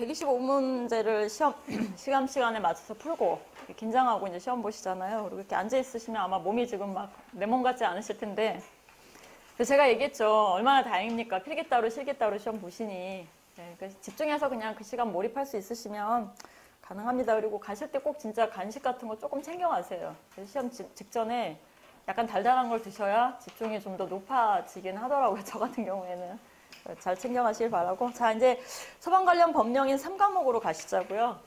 125문제를 시험 시간에 맞춰서 풀고 긴장하고 이제 시험 보시잖아요. 그리고 이렇게 앉아 있으시면 아마 몸이 지금 막 내 몸 같지 않으실 텐데, 그래서 제가 얘기했죠. 얼마나 다행입니까? 필기 따로 실기 따로 시험 보시니. 네, 그래서 집중해서 그냥 그 시간 몰입할 수 있으시면 가능합니다. 그리고 가실 때 꼭 진짜 간식 같은 거 조금 챙겨가세요. 그래서 시험 직전에 약간 달달한 걸 드셔야 집중이 좀 더 높아지긴 하더라고요. 저 같은 경우에는. 잘 챙겨가시길 바라고. 자, 이제 소방 관련 법령인 3과목으로 가시자고요.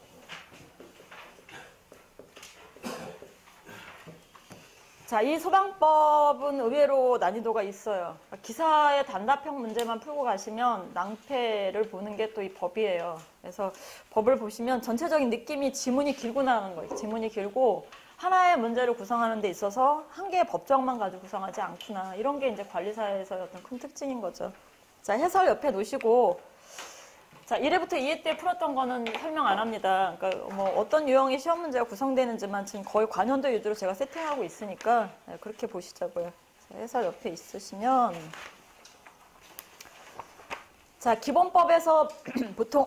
자, 이 소방법은 의외로 난이도가 있어요. 기사의 단답형 문제만 풀고 가시면 낭패를 보는 게 또 이 법이에요. 그래서 법을 보시면 전체적인 느낌이 지문이 길구나 하는 거예요. 지문이 길고 하나의 문제를 구성하는 데 있어서 한 개의 법정만 가지고 구성하지 않구나. 이런 게 이제 관리사에서의 어떤 큰 특징인 거죠. 자, 해설 옆에 놓으시고, 자, 1회부터 2회 때 풀었던 거는 설명 안 합니다. 그러니까 뭐 어떤 유형의 시험 문제가 구성되는지만 지금 거의 관연도 위주로 제가 세팅하고 있으니까 그렇게 보시자고요. 자, 해설 옆에 있으시면, 자, 기본법에서 보통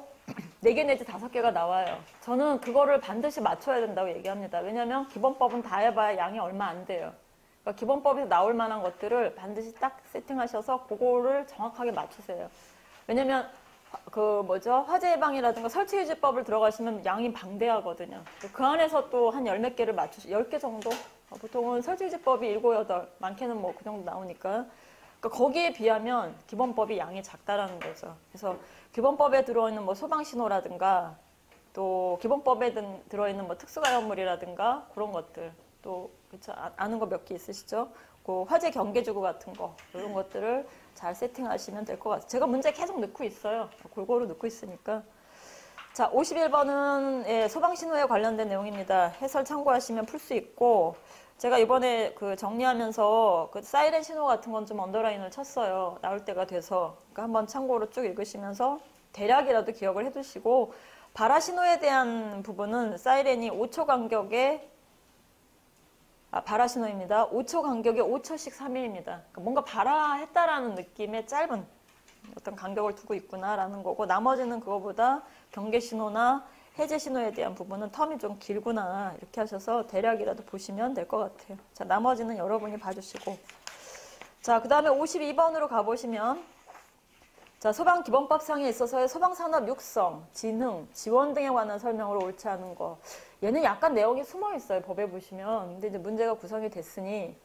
4개 내지 5개가 나와요. 저는 그거를 반드시 맞춰야 된다고 얘기합니다. 왜냐면 기본법은 다 해봐야 양이 얼마 안 돼요. 그러니까 기본법에서 나올 만한 것들을 반드시 딱 세팅하셔서 그거를 정확하게 맞추세요. 왜냐면 화재 예방이라든가 설치 유지법을 들어가시면 양이 방대하거든요. 그 안에서 또 한 10몇 개를 10개 정도? 보통은 설치 유지법이 7, 8, 많게는 뭐 그 정도 나오니까. 그러니까 거기에 비하면 기본법이 양이 작다라는 거죠. 그래서 기본법에 들어있는 뭐 소방신호라든가 또 기본법에 들어있는 뭐 특수가연물이라든가 그런 것들 또 그쵸? 아는 거 몇 개 있으시죠? 그 화재 경계지구 같은 거 이런 것들을 잘 세팅하시면 될 것 같아요. 제가 문제 계속 넣고 있어요. 골고루 넣고 있으니까. 자, 51번은 예, 소방신호에 관련된 내용입니다. 해설 참고하시면 풀 수 있고 제가 이번에 그 정리하면서 그 사이렌 신호 같은 건 좀 언더라인을 쳤어요. 나올 때가 돼서. 그러니까 한번 참고로 쭉 읽으시면서 대략이라도 기억을 해두시고 발화 신호에 대한 부분은 사이렌이 5초 간격에 발화 신호입니다. 5초 간격에 5초씩 3일입니다. 그러니까 뭔가 발화했다라는 느낌의 짧은 어떤 간격을 두고 있구나라는 거고 나머지는 그거보다 경계 신호나 해제 신호에 대한 부분은 텀이 좀 길구나 이렇게 하셔서 대략이라도 보시면 될 것 같아요. 자, 나머지는 여러분이 봐주시고 자, 그 다음에 52번으로 가보시면 자, 소방기본법상에 있어서의 소방산업 육성, 진흥, 지원 등에 관한 설명으로 옳지 않은 거. 얘는 약간 내용이 숨어 있어요. 법에 보시면. 근데 이제 문제가 구성이 됐으니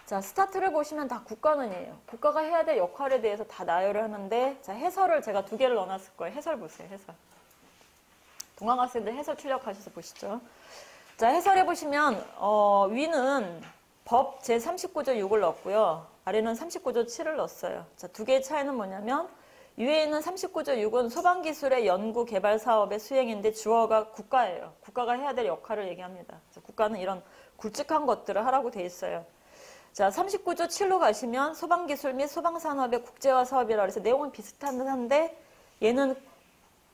자, 스타트를 보시면 다 국가는이에요. 국가가 해야 될 역할에 대해서 다 나열을 하는데 자, 해설을 제가 2개를 넣어놨을 거예요. 해설 보세요. 해설. 동아학생들 해설 출력하셔서 보시죠. 자, 해설해 보시면 위는 법 제39조 6을 넣었고요. 아래는 39조 7을 넣었어요. 자, 2개의 차이는 뭐냐면 위에 있는 39조 6은 소방기술의 연구 개발 사업의 수행인데 주어가 국가예요. 국가가 해야 될 역할을 얘기합니다. 국가는 이런 굵직한 것들을 하라고 돼 있어요. 자, 39조 7로 가시면 소방기술 및 소방산업의 국제화 사업이라고 해서 내용은 비슷한데 얘는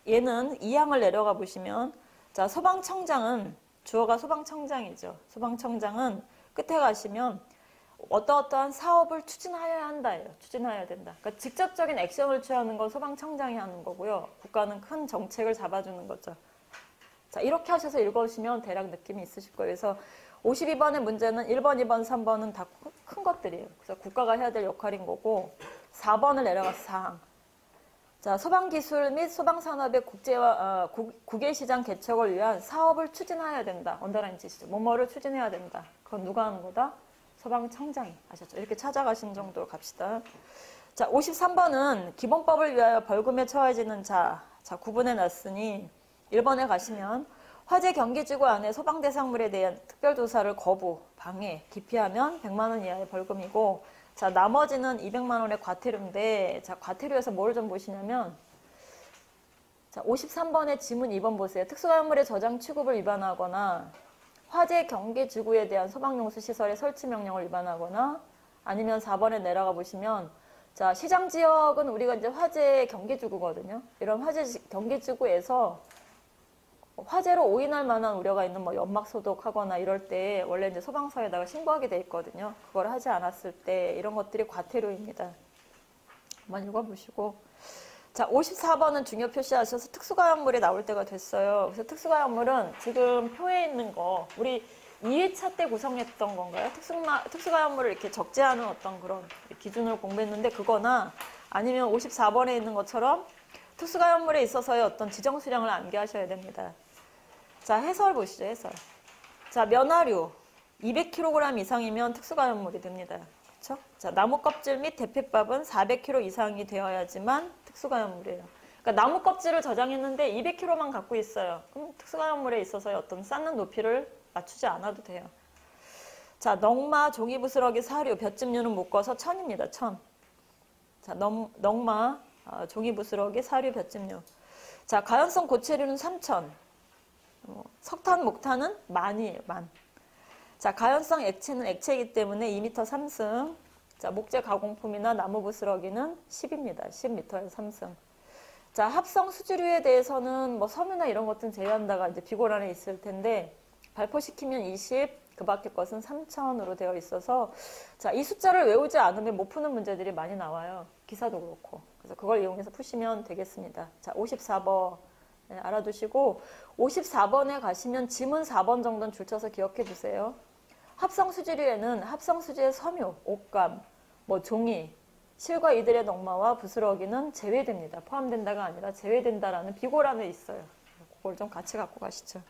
2항을 내려가 보시면 자, 소방청장은 주어가 소방청장이죠. 소방청장은 끝에 가시면 어떠한 사업을 추진하여야 한다예요. 추진해야 된다. 그러니까 직접적인 액션을 취하는 건 소방청장이 하는 거고요. 국가는 큰 정책을 잡아주는 거죠. 자, 이렇게 하셔서 읽어주시면 대략 느낌이 있으실 거예요. 그래서 52번의 문제는 1번, 2번, 3번은 다 큰 것들이에요. 그래서 국가가 해야 될 역할인 거고 4번을 내려가서 4항. 자, 소방기술 및 소방산업의 국제화, 국외시장 개척을 위한 사업을 추진해야 된다. 언더라인 치시죠. 뭐뭐를 추진해야 된다. 그건 누가 하는 거다? 소방청장이. 아셨죠? 이렇게 찾아가시는 정도로 갑시다. 자, 53번은 기본법을 위하여 벌금에 처해지는 자 구분해 놨으니 1번에 가시면 화재 경계지구 안에 소방 대상물에 대한 특별조사를 거부, 방해, 기피하면 100만 원 이하의 벌금이고 자, 나머지는 200만 원의 과태료인데 자, 과태료에서 뭘 좀 보시냐면 자, 53번의 지문 2번 보세요. 특수가연물의 저장 취급을 위반하거나 화재 경계지구에 대한 소방용수시설의 설치 명령을 위반하거나 아니면 4번에 내려가 보시면 자, 시장지역은 우리가 이제 화재 경계지구거든요. 이런 화재 경계지구에서 화재로 오인할 만한 우려가 있는 뭐 연막 소독하거나 이럴 때 원래 이제 소방서에다가 신고하게 돼 있거든요. 그걸 하지 않았을 때 이런 것들이 과태료입니다. 한번 읽어보시고. 자, 자, 54번은 중요 표시하셔서 특수가역물이 나올 때가 됐어요. 그래서 특수가역물은 지금 표에 있는 거, 우리 2회차 때 구성했던 건가요? 특수가역물을 이렇게 적재하는 어떤 그런 기준을 공부했는데 그거나 아니면 54번에 있는 것처럼 특수가역물에 있어서의 어떤 지정수량을 암기하셔야 됩니다. 자, 해설 보시죠, 해설. 자, 면화류 200kg 이상이면 특수가역물이 됩니다. 그렇죠? 자, 나무 껍질 및 대패밥은 400kg 이상이 되어야지만 특수가역물이에요. 그러니까 나무 껍질을 저장했는데 200kg만 갖고 있어요. 그럼 특수가역물에 있어서의 어떤 쌓는 높이를 맞추지 않아도 돼요. 자, 넝마, 종이부스러기, 사료, 볏짚류는 묶어서 1000입니다. 1000. 자, 넝마, 종이부스러기, 사료, 볏짚류. 자, 가연성 고체류는 3000. 석탄, 목탄은 만이에요. 만. 자, 가연성 액체는 액체이기 때문에 2m 3승. 자, 목재 가공품이나 나무 부스러기는 10입니다. 10m에서 3승. 자, 합성 수지류에 대해서는 뭐 섬유나 이런 것들은 제외한다가 이제 비고란에 있을 텐데 발포시키면 20, 그 밖의 것은 3000으로 되어 있어서 자, 이 숫자를 외우지 않으면 못 푸는 문제들이 많이 나와요. 기사도 그렇고. 그래서 그걸 이용해서 푸시면 되겠습니다. 자, 54번 네, 알아두시고 54번에 가시면 지문 4번 정도는 줄쳐서 기억해 두세요. 합성수지류에는 합성수지의 섬유, 옷감, 뭐 종이, 실과 이들의 넝마와 부스러기는 제외됩니다. 포함된다가 아니라 제외된다라는 비고란에 있어요. 그걸 좀 같이 갖고 가시죠.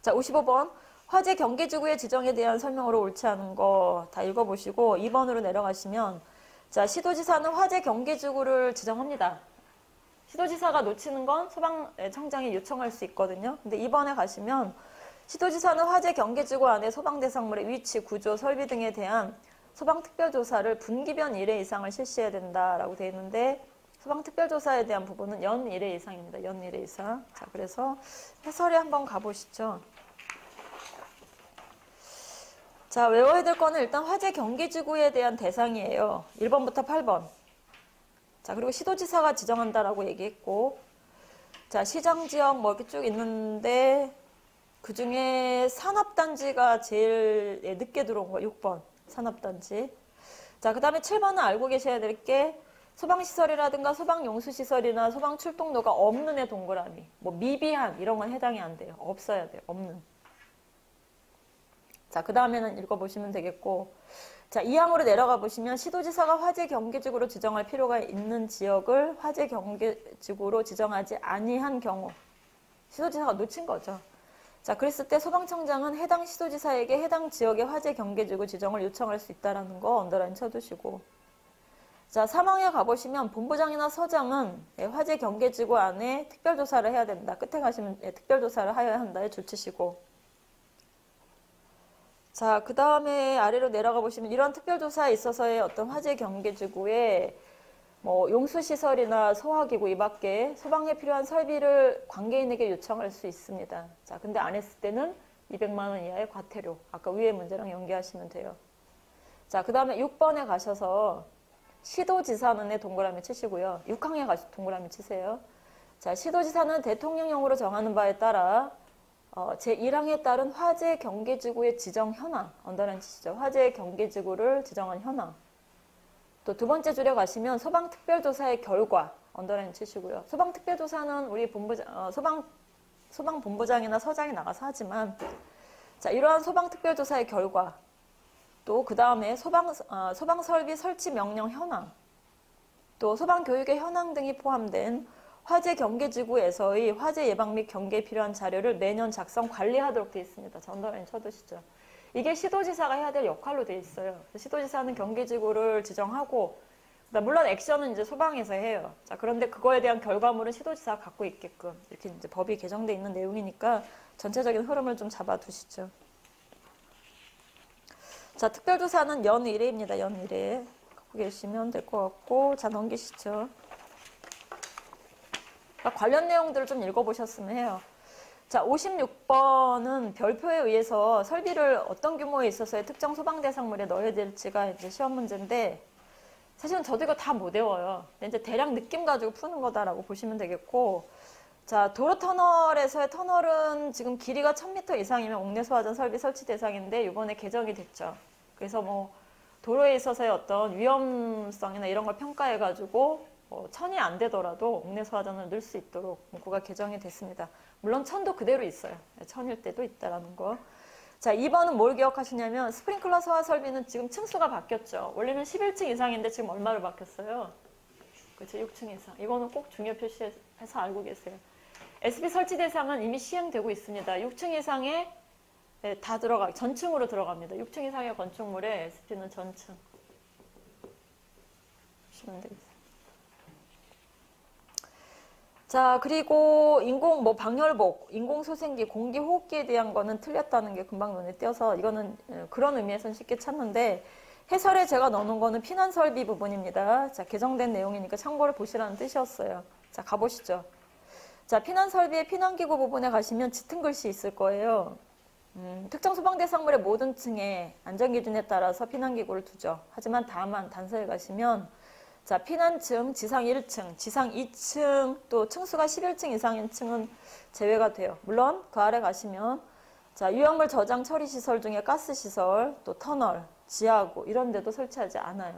자, 55번. 화재 경계지구의 지정에 대한 설명으로 옳지 않은 거 다 읽어보시고 2번으로 내려가시면 자, 시도지사는 화재 경계지구를 지정합니다. 시도지사가 놓치는 건 소방청장이 요청할 수 있거든요. 근데 2번에 가시면 시도지사는 화재 경계지구 안에 소방대상물의 위치, 구조, 설비 등에 대한 소방특별조사를 분기변 1회 이상을 실시해야 된다라고 되어 있는데 소방특별조사에 대한 부분은 연 1회 이상입니다. 연 1회 이상. 자, 그래서 해설에 한번 가보시죠. 자, 외워야 될 거는 일단 화재 경계지구에 대한 대상이에요. 1번부터 8번. 자, 그리고 시도지사가 지정한다라고 얘기했고 자, 시장지역 뭐 이렇게 쭉 있는데 그 중에 산업단지가 제일 늦게 들어온 거 6번 산업단지. 자, 그 다음에 7번은 알고 계셔야 될 게 소방시설이라든가 소방용수시설이나 소방출동로가 없는 애 동그라미. 뭐 미비한 이런 건 해당이 안 돼요. 없어야 돼요. 없는. 자, 그 다음에는 읽어보시면 되겠고 자, 2항으로 내려가 보시면 시도지사가 화재 경계지구로 지정할 필요가 있는 지역을 화재 경계지구로 지정하지 아니한 경우 시도지사가 놓친 거죠. 자, 그랬을 때 소방청장은 해당 시도지사에게 해당 지역의 화재 경계지구 지정을 요청할 수 있다는 거 언더라인 쳐두시고 자, 3항에 가보시면 본부장이나 서장은 화재 경계지구 안에 특별조사를 해야 된다. 끝에 가시면 특별조사를 하여야 한다에 줄치시고 자, 그 다음에 아래로 내려가 보시면 이런 특별조사에 있어서의 어떤 화재 경계지구에 뭐 용수시설이나 소화기구 이 밖에 소방에 필요한 설비를 관계인에게 요청할 수 있습니다. 자, 근데 안 했을 때는 200만 원 이하의 과태료. 아까 위의 문제랑 연계하시면 돼요. 자, 그 다음에 6번에 가셔서 시도지사는에 동그라미 치시고요. 6항에 가서 동그라미 치세요. 자, 시도지사는 대통령령으로 정하는 바에 따라 제1항에 따른 화재 경계지구의 지정 현황, 언더라인 치시죠. 화재 경계지구를 지정한 현황. 또 두 번째 줄에 가시면 소방특별조사의 결과, 언더라인 치시고요. 소방특별조사는 우리 소방본부장이나 서장이 나가서 하지만, 자, 이러한 소방특별조사의 결과, 또 그 다음에 소방설비 설치 명령 현황, 또 소방교육의 현황 등이 포함된 화재 경계지구에서의 화재 예방 및 경계에 필요한 자료를 매년 작성 관리하도록 되어 있습니다. 자, 언더라인 쳐두시죠. 이게 시도지사가 해야 될 역할로 되어 있어요. 시도지사는 경계지구를 지정하고, 물론 액션은 이제 소방에서 해요. 자, 그런데 그거에 대한 결과물은 시도지사가 갖고 있게끔 이렇게 이제 법이 개정되어 있는 내용이니까 전체적인 흐름을 좀 잡아두시죠. 자, 특별조사는 연 1회입니다. 연 1회. 갖고 계시면 될 것 같고, 자, 넘기시죠. 관련 내용들을 좀 읽어보셨으면 해요. 자, 56번은 별표에 의해서 설비를 어떤 규모에 있어서의 특정 소방 대상물에 넣어야 될지가 이제 시험 문제인데, 사실은 저도 이거 다 못 외워요. 근데 이제 대략 느낌 가지고 푸는 거다라고 보시면 되겠고, 자, 도로 터널에서의 터널은 지금 길이가 1000m 이상이면 옥내 소화전 설비 설치 대상인데, 이번에 개정이 됐죠. 그래서 뭐, 도로에 있어서의 어떤 위험성이나 이런 걸 평가해가지고, 천이 안 되더라도 옥내 소화전을 넣을 수 있도록 문구가 개정이 됐습니다. 물론 천도 그대로 있어요. 천일 때도 있다라는 거. 자, 2번은 뭘 기억하시냐면 스프링클러 소화 설비는 지금 층수가 바뀌었죠. 원래는 11층 이상인데 지금 얼마로 바뀌었어요? 그렇죠. 6층 이상. 이거는 꼭 중요 표시해서 알고 계세요. SB 설치 대상은 이미 시행되고 있습니다. 6층 이상에 다 전층으로 들어갑니다. 6층 이상의 건축물에 SB는 전층. 보시면 되겠습니다. 자, 그리고 방열복, 인공소생기, 공기호흡기에 대한 거는 틀렸다는 게 금방 눈에 띄어서 이거는 그런 의미에서는 쉽게 찾는데 해설에 제가 넣어놓은 거는 피난설비 부분입니다. 자, 개정된 내용이니까 참고를 보시라는 뜻이었어요. 자, 가보시죠. 자, 피난설비의 피난기구 부분에 가시면 짙은 글씨 있을 거예요. 특정 소방 대상물의 모든 층에 안전기준에 따라서 피난기구를 두죠. 하지만 다만 단서에 가시면 자, 피난층, 지상 1층, 지상 2층, 또 층수가 11층 이상인 층은 제외가 돼요. 물론 그 아래 가시면 자, 유형물 저장 처리 시설 중에 가스 시설, 또 터널, 지하구 이런 데도 설치하지 않아요.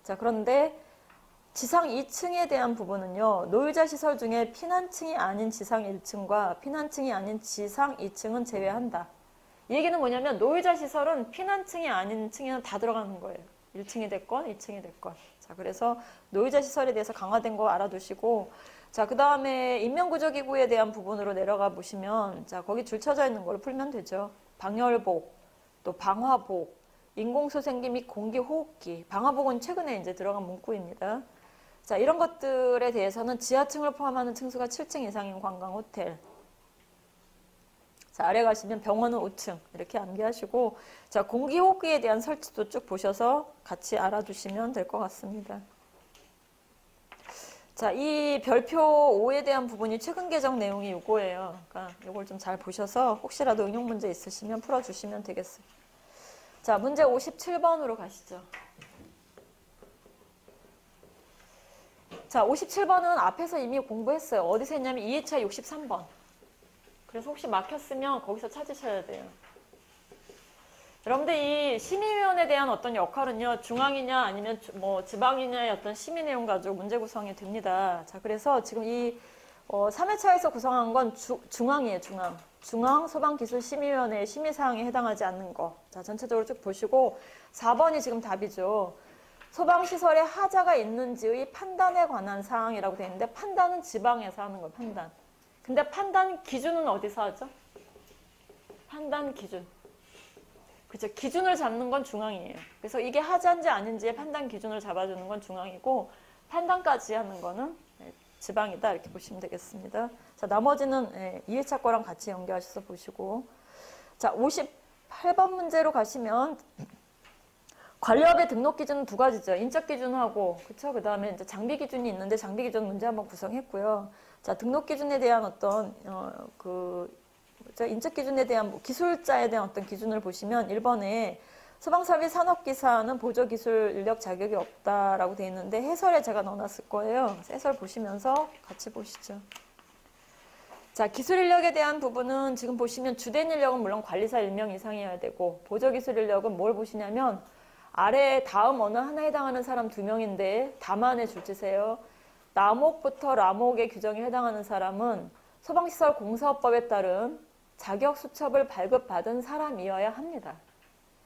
자, 그런데 지상 2층에 대한 부분은요. 노유자 시설 중에 피난층이 아닌 지상 1층과 피난층이 아닌 지상 2층은 제외한다. 이 얘기는 뭐냐면 노유자 시설은 피난층이 아닌 층에는 다 들어가는 거예요. 1층이 됐건 2층이 됐건. 자, 그래서 노유자 시설에 대해서 강화된 거 알아두시고 자, 그 다음에 인명구조기구에 대한 부분으로 내려가 보시면 자, 거기 줄 쳐져 있는 걸 풀면 되죠. 방열복, 또 방화복, 인공소생기 및 공기호흡기. 방화복은 최근에 이제 들어간 문구입니다. 자, 이런 것들에 대해서는 지하층을 포함하는 층수가 7층 이상인 관광호텔. 자, 아래 가시면 병원은 5층 이렇게 암기하시고 자, 공기호흡기에 대한 설치도 쭉 보셔서 같이 알아두시면 될 것 같습니다. 자, 이 별표 5에 대한 부분이 최근 개정 내용이 이거예요. 그러니까 이걸 좀 잘 보셔서 혹시라도 응용 문제 있으시면 풀어주시면 되겠습니다. 자, 문제 57번으로 가시죠. 자, 57번은 앞에서 이미 공부했어요. 어디서 했냐면 2회차 63번. 그래서 혹시 막혔으면 거기서 찾으셔야 돼요. 여러분들 이 심의위원회에 대한 어떤 역할은요. 중앙이냐 아니면 뭐 지방이냐의 어떤 심의 내용 가지고 문제 구성이 됩니다. 자, 그래서 지금 이 3회차에서 구성한 건 중앙이에요. 중앙소방기술심의위원회의 심의사항에 해당하지 않는 거. 자, 전체적으로 쭉 보시고 4번이 지금 답이죠. 소방시설에 하자가 있는지의 판단에 관한 사항이라고 되어 있는데 판단은 지방에서 하는 거예요. 판단. 근데 판단 기준은 어디서 하죠? 판단 기준. 그죠? 기준을 잡는 건 중앙이에요. 그래서 이게 하자인지 아닌지의 판단 기준을 잡아주는 건 중앙이고 판단까지 하는 거는 지방이다 이렇게 보시면 되겠습니다. 자, 나머지는 2회차 거랑 같이 연결하셔서 보시고 자, 58번 문제로 가시면 관리업의 등록 기준은 두 가지죠. 인적 기준하고 그쵸? 그다음에 이제 장비 기준이 있는데 장비 기준 문제 한번 구성했고요. 자, 등록 기준에 대한 어떤 인적 기준에 대한 기술자에 대한 어떤 기준을 보시면 1번에 소방설비 산업기사는 보조기술 인력 자격이 없다라고 되어 있는데 해설에 제가 넣어놨을 거예요. 해설 보시면서 같이 보시죠. 자, 기술 인력에 대한 부분은 지금 보시면 주된 인력은 물론 관리사 1명 이상이어야 되고 보조기술 인력은 뭘 보시냐면 아래 다음 어느 하나에 해당하는 사람 2명인데 다만의 줄지세요. 나목부터 라목의 규정에 해당하는 사람은 소방시설 공사업법에 따른 자격수첩을 발급받은 사람이어야 합니다.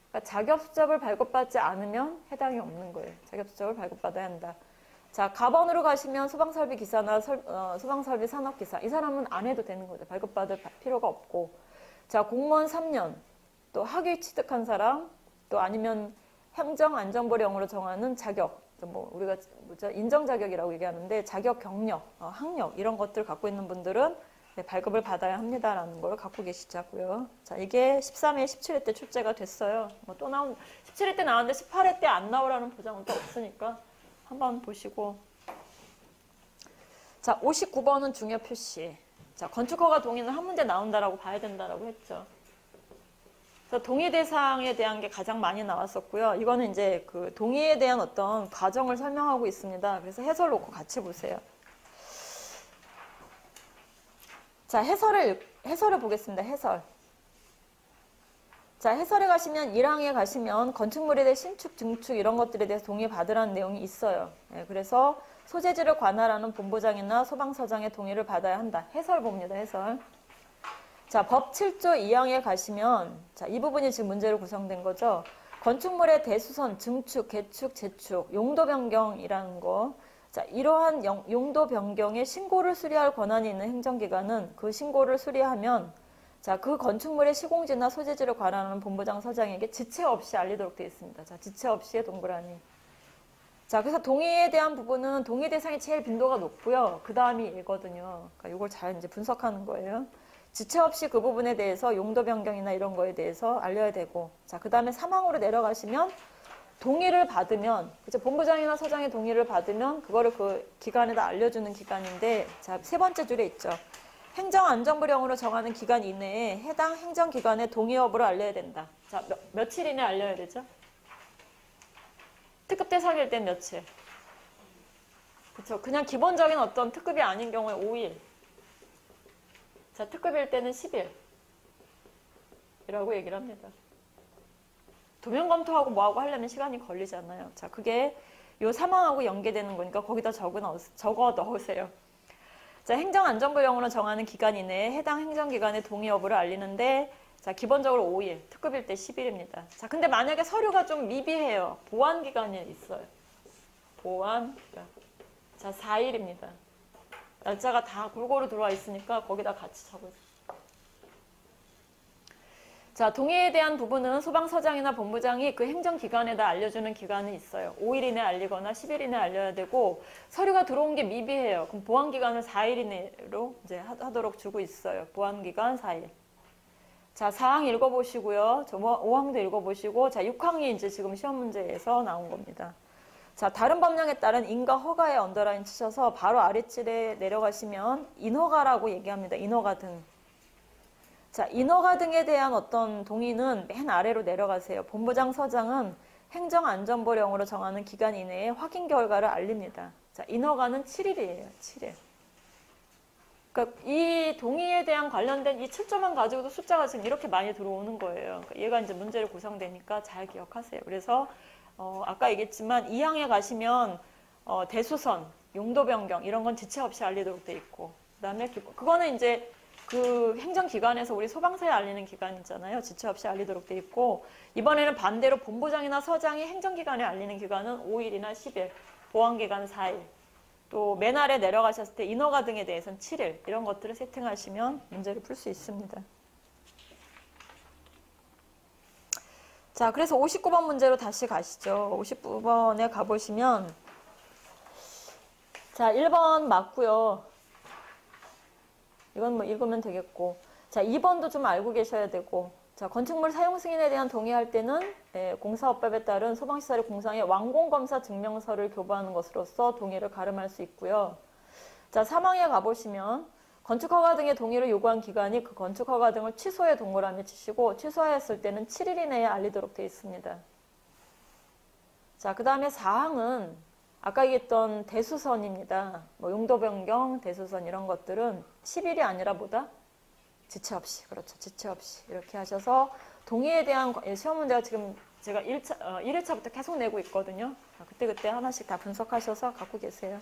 그러니까 자격수첩을 발급받지 않으면 해당이 없는 거예요. 자격수첩을 발급받아야 한다. 자, 가번으로 가시면 소방설비 기사나 소방설비 산업기사. 이 사람은 안 해도 되는 거죠. 발급받을 필요가 없고. 자, 공무원 3년, 또 학위 취득한 사람, 또 아니면 행정안전부령으로 정하는 자격, 뭐 우리가 인정 자격이라고 얘기하는데 자격 경력, 학력 이런 것들 갖고 있는 분들은 발급을 받아야 합니다라는 걸 갖고 계시자고요. 자, 이게 13회, 17회 때 출제가 됐어요. 뭐 또 17회 때 나왔는데 18회 때 안 나오라는 보장은 또 없으니까 한번 보시고. 자, 59번은 중요 표시. 자, 건축허가 동의는 한 문제 나온다라고 봐야 된다라고 했죠. 그래서 동의 대상에 대한 게 가장 많이 나왔었고요. 이거는 이제 그 동의에 대한 어떤 과정을 설명하고 있습니다. 그래서 해설 놓고 같이 보세요. 자, 해설을 보겠습니다. 해설. 자, 해설에 가시면 1항에 가시면 건축물에 대해 신축, 증축 이런 것들에 대해서 동의 받으라는 내용이 있어요. 예, 그래서 소재지를 관할하는 본부장이나 소방서장의 동의를 받아야 한다. 해설 봅니다. 해설. 자, 법 7조 2항에 가시면 자, 이 부분이 지금 문제로 구성된 거죠. 건축물의 대수선, 증축, 개축, 재축, 용도 변경이라는 거. 자, 이러한 용도 변경의 신고를 수리할 권한이 있는 행정기관은 그 신고를 수리하면 자, 그 건축물의 시공지나 소재지를 관할하는 본부장 서장에게 지체 없이 알리도록 되어 있습니다. 자, 지체 없이의 동그라미. 자, 그래서 동의에 대한 부분은 동의 대상이 제일 빈도가 높고요. 그 다음이 1거든요. 그러니까 이걸 잘 이제 분석하는 거예요. 지체 없이 그 부분에 대해서 용도 변경이나 이런 거에 대해서 알려야 되고. 자, 그 다음에 3항으로 내려가시면 동의를 받으면, 그죠? 본부장이나 서장의 동의를 받으면 그거를 그 기관에다 알려주는 기관인데, 자, 세 번째 줄에 있죠. 행정안전부령으로 정하는 기간 이내에 해당 행정기관의 동의 여부를 알려야 된다. 자, 며칠 이내에 알려야 되죠? 특급 대상일 땐 며칠? 그쵸. 그냥 기본적인 어떤 특급이 아닌 경우에 5일. 자, 특급일 때는 10일. 이라고 얘기를 합니다. 도면 검토하고 뭐하고 하려면 시간이 걸리잖아요. 자, 그게 요 사망하고 연계되는 거니까 거기다 적어 넣으세요. 자, 행정안전부령으로 정하는 기간 이내에 해당 행정기관의 동의 여부를 알리는데 자, 기본적으로 5일, 특급일 때 10일입니다. 자, 근데 만약에 서류가 좀 미비해요. 보완기간이 있어요. 보완기간. 자, 4일입니다. 날짜가 다 골고루 들어와 있으니까 거기다 같이 적어주세요. 자, 동의에 대한 부분은 소방서장이나 본부장이 그 행정기관에다 알려주는 기간이 있어요. 5일 이내에 알리거나 10일 이내에 알려야 되고 서류가 들어온 게 미비해요. 그럼 보완기간을 4일 이내로 이제 하도록 주고 있어요. 보완기간 4일. 자, 4항 읽어보시고요. 5항도 읽어보시고 자, 6항이 이제 지금 시험 문제에서 나온 겁니다. 자, 다른 법령에 따른 인가 허가에 언더라인 치셔서 바로 아래줄에 내려가시면 인허가라고 얘기합니다. 인허가 등. 자, 인허가 등에 대한 어떤 동의는 맨 아래로 내려가세요. 본부장 서장은 행정안전부령으로 정하는 기간 이내에 확인 결과를 알립니다. 자, 인허가는 7일이에요. 7일. 그러니까 이 동의에 대한 관련된 이 7조만 가지고도 숫자가 지금 이렇게 많이 들어오는 거예요. 그러니까 얘가 이제 문제를 구성되니까 잘 기억하세요. 그래서 아까 얘기했지만 2항에 가시면 대수선, 용도 변경 이런 건 지체 없이 알리도록 돼 있고 그다음에 그거는 이제 그 행정기관에서 우리 소방서에 알리는 기간이잖아요. 지체 없이 알리도록 돼 있고 이번에는 반대로 본부장이나 서장이 행정기관에 알리는 기간은 5일이나 10일, 보완기간 4일 또 맨 아래 내려가셨을 때 인허가 등에 대해서는 7일 이런 것들을 세팅하시면 문제를 풀 수 있습니다. 자, 그래서 59번 문제로 다시 가시죠. 59번에 가보시면 자, 1번 맞고요. 이건 뭐 읽으면 되겠고 자, 2번도 좀 알고 계셔야 되고 자, 건축물 사용 승인에 대한 동의할 때는 공사업법에 따른 소방시설의 공사의 완공검사 증명서를 교부하는 것으로서 동의를 가름할 수 있고요. 자, 3항에 가보시면 건축허가 등의 동의를 요구한 기관이 그 건축허가 등을 취소에 동그라미 치시고 취소하였을 때는 7일 이내에 알리도록 되어 있습니다. 자, 그 다음에 4항은 아까 얘기했던 대수선입니다. 뭐 용도 변경, 대수선 이런 것들은 10일이 아니라 뭐다? 지체 없이. 그렇죠. 지체 없이. 이렇게 하셔서 동의에 대한 시험 문제가 지금 제가 1회차부터 계속 내고 있거든요. 그때 하나씩 다 분석하셔서 갖고 계세요.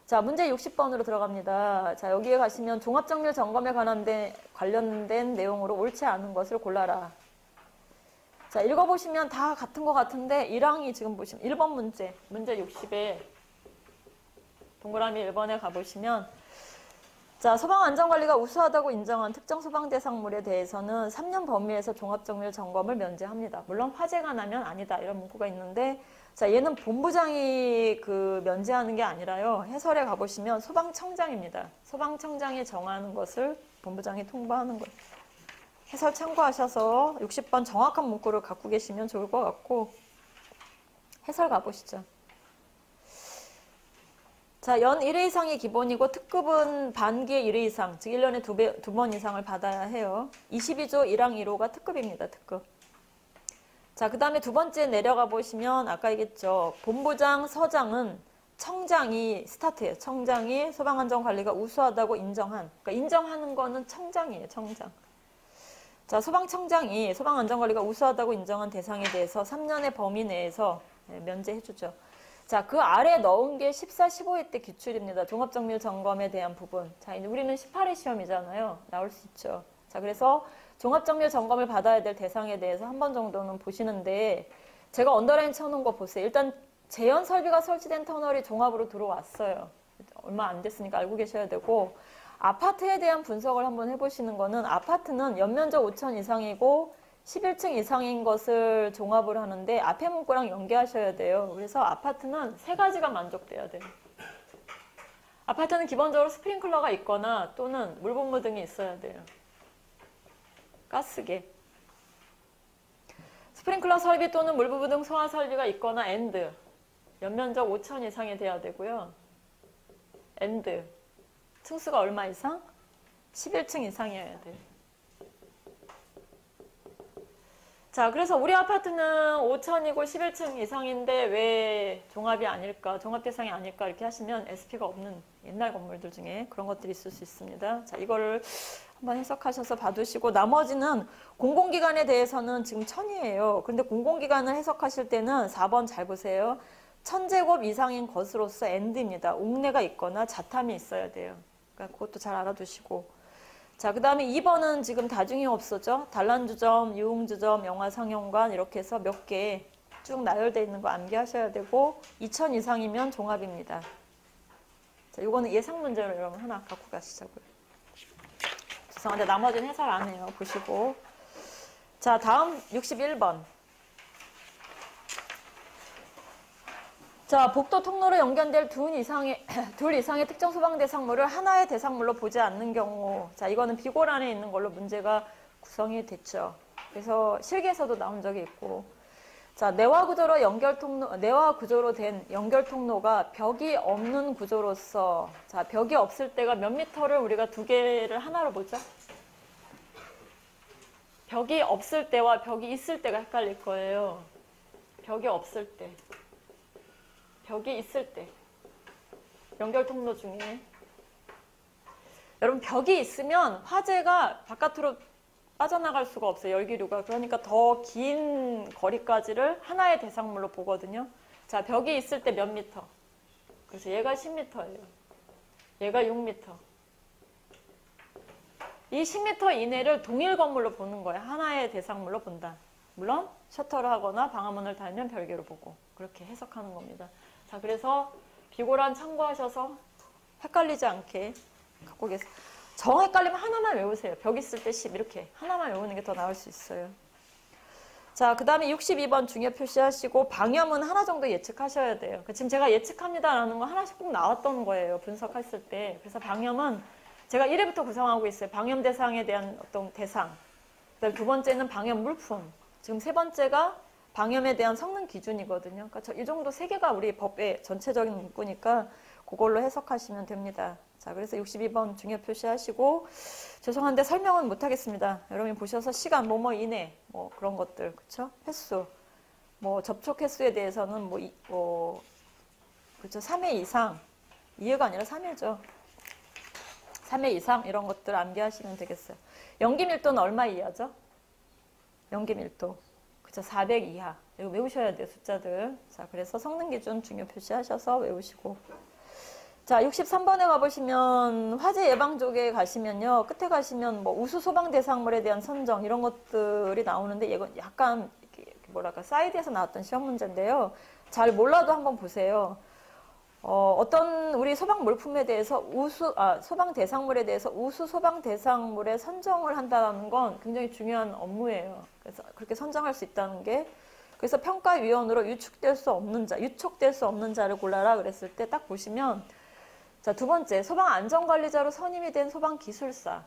자, 문제 60번으로 들어갑니다. 자, 여기에 가시면 종합정밀 점검에 관련된 내용으로 옳지 않은 것을 골라라. 자, 읽어보시면 다 같은 것 같은데 1항이 지금 보시면 1번 문제 60에 동그라미 1번에 가보시면 자, 소방안전관리가 우수하다고 인정한 특정 소방대상물에 대해서는 3년 범위에서 종합정밀 점검을 면제합니다. 물론 화재가 나면 아니다 이런 문구가 있는데 자, 얘는 본부장이 그 면제하는 게 아니라요. 해설에 가보시면 소방청장입니다. 소방청장이 정하는 것을 본부장이 통보하는 거예요. 해설 참고하셔서 60번 정확한 문구를 갖고 계시면 좋을 것 같고 해설 가보시죠. 자, 연 1회 이상이 기본이고 특급은 반기에 1회 이상, 즉 1년에 2번 이상을 받아야 해요. 22조 1항 1호가 특급입니다. 특급. 자, 그 다음에 두 번째 내려가 보시면 아까 얘기했죠. 본부장, 서장은 청장이 스타트예요. 청장이 소방안전관리가 우수하다고 인정한. 그러니까 인정하는 거는 청장이에요. 청장. 자, 자, 소방청장이 소방안전관리가 우수하다고 인정한 대상에 대해서 3년의 범위 내에서 면제해주죠. 자, 그 아래 넣은 게 14, 15회 때 기출입니다. 종합정밀 점검에 대한 부분. 자, 우리는 18회 시험이잖아요. 나올 수 있죠. 자, 그래서 종합정밀 점검을 받아야 될 대상에 대해서 한 번 정도는 보시는데, 제가 언더라인 쳐놓은 거 보세요. 일단 재현 설비가 설치된 터널이 종합으로 들어왔어요. 얼마 안 됐으니까 알고 계셔야 되고, 아파트에 대한 분석을 한번 해보시는 거는, 아파트는 연면적 5천 이상이고 11층 이상인 것을 종합을 하는데 앞에 문구랑 연계하셔야 돼요. 그래서 아파트는 세 가지가 만족돼야 돼요. 아파트는 기본적으로 스프링클러가 있거나 또는 물분무 등이 있어야 돼요. 가스계. 스프링클러 설비 또는 물분무 등 소화 설비가 있거나 엔드. 연면적 5천 이상이 돼야 되고요. 엔드. 층수가 얼마 이상? 11층 이상이어야 돼요. 자, 그래서 우리 아파트는 5천이고 11층 이상인데 왜 종합이 아닐까, 종합 대상이 아닐까 이렇게 하시면 SP가 없는 옛날 건물들 중에 그런 것들이 있을 수 있습니다. 자, 이거를 한번 해석하셔서 봐두시고, 나머지는 공공기관에 대해서는 지금 1000이에요. 근데 공공기관을 해석하실 때는 4번 잘 보세요. 1000제곱 이상인 것으로서 엔드입니다. 옥내가 있거나 자탐이 있어야 돼요. 그러니까 그것도 잘 알아두시고. 자, 그 다음에 2번은 지금 다중이 없어져. 단란주점, 유흥주점, 영화상영관 이렇게 해서 몇 개 쭉 나열되어 있는 거 암기하셔야 되고, 2000 이상이면 종합입니다. 자, 이거는 예상 문제로 여러분 하나 갖고 가시자고요. 죄송한데 나머지는 해설 안 해요. 보시고. 자, 다음 61번. 자, 복도 통로로 연결될 둘 이상의 특정 소방 대상물을 하나의 대상물로 보지 않는 경우. 자, 이거는 비고란에 있는 걸로 문제가 구성이 됐죠. 그래서 실기에서도 나온 적이 있고. 자, 내화 구조로 된 연결 통로가 벽이 없는 구조로서, 자, 벽이 없을 때가 몇 미터를 우리가 두 개를 하나로 보죠? 벽이 없을 때와 벽이 있을 때가 헷갈릴 거예요. 벽이 없을 때. 벽이 있을 때. 연결 통로 중에. 여러분, 벽이 있으면 화재가 바깥으로 빠져나갈 수가 없어요. 열기류가. 그러니까 더 긴 거리까지를 하나의 대상물로 보거든요. 자, 벽이 있을 때 몇 미터? 그래서 얘가 10미터예요. 얘가 6미터. 이 10m 이내를 동일 건물로 보는 거예요. 하나의 대상물로 본다. 물론 셔터를 하거나 방화문을 달면 별개로 보고. 그렇게 해석하는 겁니다. 자, 그래서 비고란 참고하셔서 헷갈리지 않게 갖고 계세요. 정 헷갈리면 하나만 외우세요. 벽 있을 때 10 이렇게 하나만 외우는 게 더 나을 수 있어요. 자, 그 다음에 62번 중요 표시하시고, 방염은 하나 정도 예측하셔야 돼요. 지금 제가 예측합니다라는 거 하나씩 꼭 나왔던 거예요. 분석했을 때. 그래서 방염은 제가 1회부터 구성하고 있어요. 방염 대상에 대한 어떤 대상. 그다음에 두 번째는 방염 물품. 지금 세 번째가 방염에 대한 성능 기준이거든요. 그러니까 이 정도 세 개가 우리 법의 전체적인 문구니까 그걸로 해석하시면 됩니다. 자, 그래서 62번 중요 표시하시고, 죄송한데 설명은 못하겠습니다. 여러분이 보셔서 시간 뭐뭐 이내 뭐 그런 것들, 그쵸? 횟수, 뭐 접촉 횟수에 대해서는 그렇죠? 3회 이상, 2회가 아니라 3회죠. 3회 이상 이런 것들 암기하시면 되겠어요. 연기 밀도는 얼마 이하죠? 연기 밀도. 그쵸? 400 이하. 이거 외우셔야 돼요, 숫자들. 자, 그래서 성능 기준 중요 표시하셔서 외우시고. 자, 63번에 가보시면 화재 예방 쪽에 가시면요. 끝에 가시면 뭐 우수 소방 대상물에 대한 선정 이런 것들이 나오는데, 이건 약간 뭐랄까 사이드에서 나왔던 시험 문제인데요. 잘 몰라도 한번 보세요. 어떤 우리 소방 물품에 대해서 소방 대상물에 대해서 우수 소방 대상물에 선정을 한다는 건 굉장히 중요한 업무예요. 그래서 그렇게 선정할 수 있다는 게, 그래서 평가위원으로 유축될 수 없는 자를 골라라 그랬을 때 딱 보시면, 자, 두 번째, 소방안전관리자로 선임이 된 소방기술사.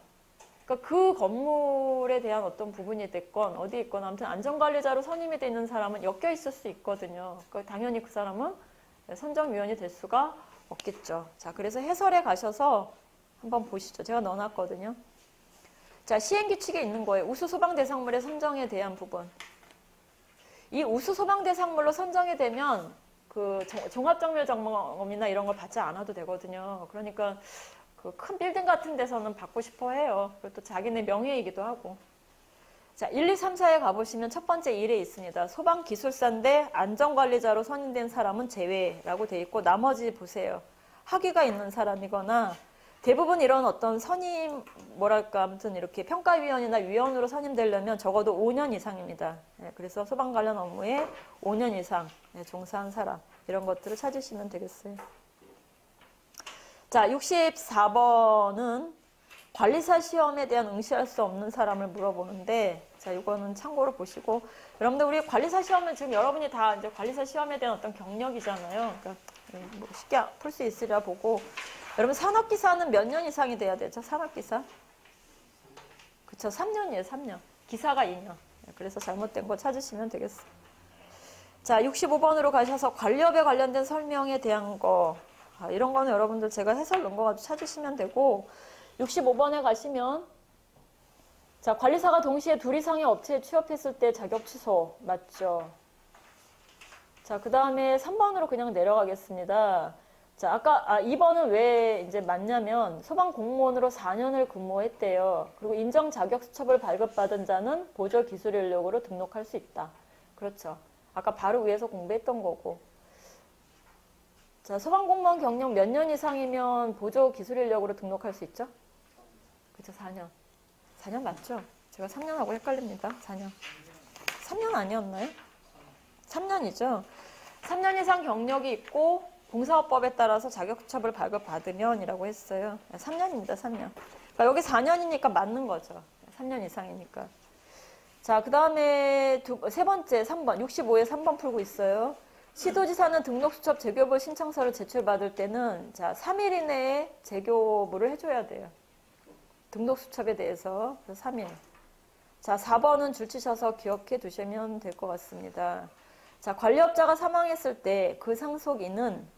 그러니까 그 건물에 대한 어떤 부분이 됐건 어디 있건 아무튼 안전관리자로 선임이 돼 있는 사람은 엮여 있을 수 있거든요. 그러니까 당연히 그 사람은 선정위원이 될 수가 없겠죠. 자, 그래서 해설에 가셔서 한번 보시죠. 제가 넣어놨거든요. 자, 시행규칙에 있는 거예요. 우수소방대상물의 선정에 대한 부분. 이 우수소방대상물로 선정이 되면 그 종합정밀 점검이나 이런 걸 받지 않아도 되거든요. 그러니까 그 큰 빌딩 같은 데서는 받고 싶어 해요. 그리고 또 자기네 명예이기도 하고. 자, 1, 2, 3, 4에 가보시면 첫 번째 1에 있습니다. 소방기술사인데 안전관리자로 선임된 사람은 제외라고 돼 있고 나머지 보세요. 학위가 있는 사람이거나 대부분 이런 어떤 선임 뭐랄까 아무튼 이렇게 평가위원이나 위원으로 선임되려면 적어도 5년 이상입니다. 네, 그래서 소방 관련 업무에 5년 이상 종사한 사람 이런 것들을 찾으시면 되겠어요. 자, 64번은 관리사 시험에 대한 응시할 수 없는 사람을 물어보는데, 자, 이거는 참고로 보시고, 여러분들 우리 관리사 시험은 지금 여러분이 다 이제 관리사 시험에 대한 어떤 경력이잖아요. 그러니까 뭐 쉽게 풀 수 있으려 보고, 여러분 산업기사는 몇 년 이상이 돼야 되죠? 산업기사? 그쵸, 3년이에요, 3년. 기사가 2년. 그래서 잘못된 거 찾으시면 되겠어요. 자, 65번으로 가셔서 관리업에 관련된 설명에 대한 거, 이런 거는 여러분들 제가 해설 넣은 거 가지고 찾으시면 되고, 65번에 가시면 자, 관리사가 동시에 둘 이상의 업체에 취업했을 때 자격 취소 맞죠? 자, 그 다음에 3번으로 그냥 내려가겠습니다. 자, 아까 2번은 왜 이제 맞냐면 소방 공무원으로 4년을 근무했대요. 그리고 인정 자격 수첩을 발급받은 자는 보조 기술 인력으로 등록할 수 있다. 그렇죠. 아까 바로 위에서 공부했던 거고. 자, 소방공무원 경력 몇 년 이상이면 보조 기술 인력으로 등록할 수 있죠? 그쵸, 4년. 4년 맞죠? 제가 3년하고 헷갈립니다. 4년. 3년 아니었나요? 3년이죠. 3년 이상 경력이 있고 공사업법에 따라서 자격수첩을 발급받으면 이라고 했어요. 3년입니다. 3년. 그러니까 여기 4년이니까 맞는 거죠. 3년 이상이니까. 자, 그 다음에 세 번째 3번. 65에 3번 풀고 있어요. 시도지사는 등록수첩 재교부 신청서를 제출받을 때는 자, 3일 이내에 재교부를 해줘야 돼요. 등록수첩에 대해서 3일. 자, 4번은 줄 치셔서 기억해 두시면 될 것 같습니다. 자, 관리업자가 사망했을 때 그 상속인이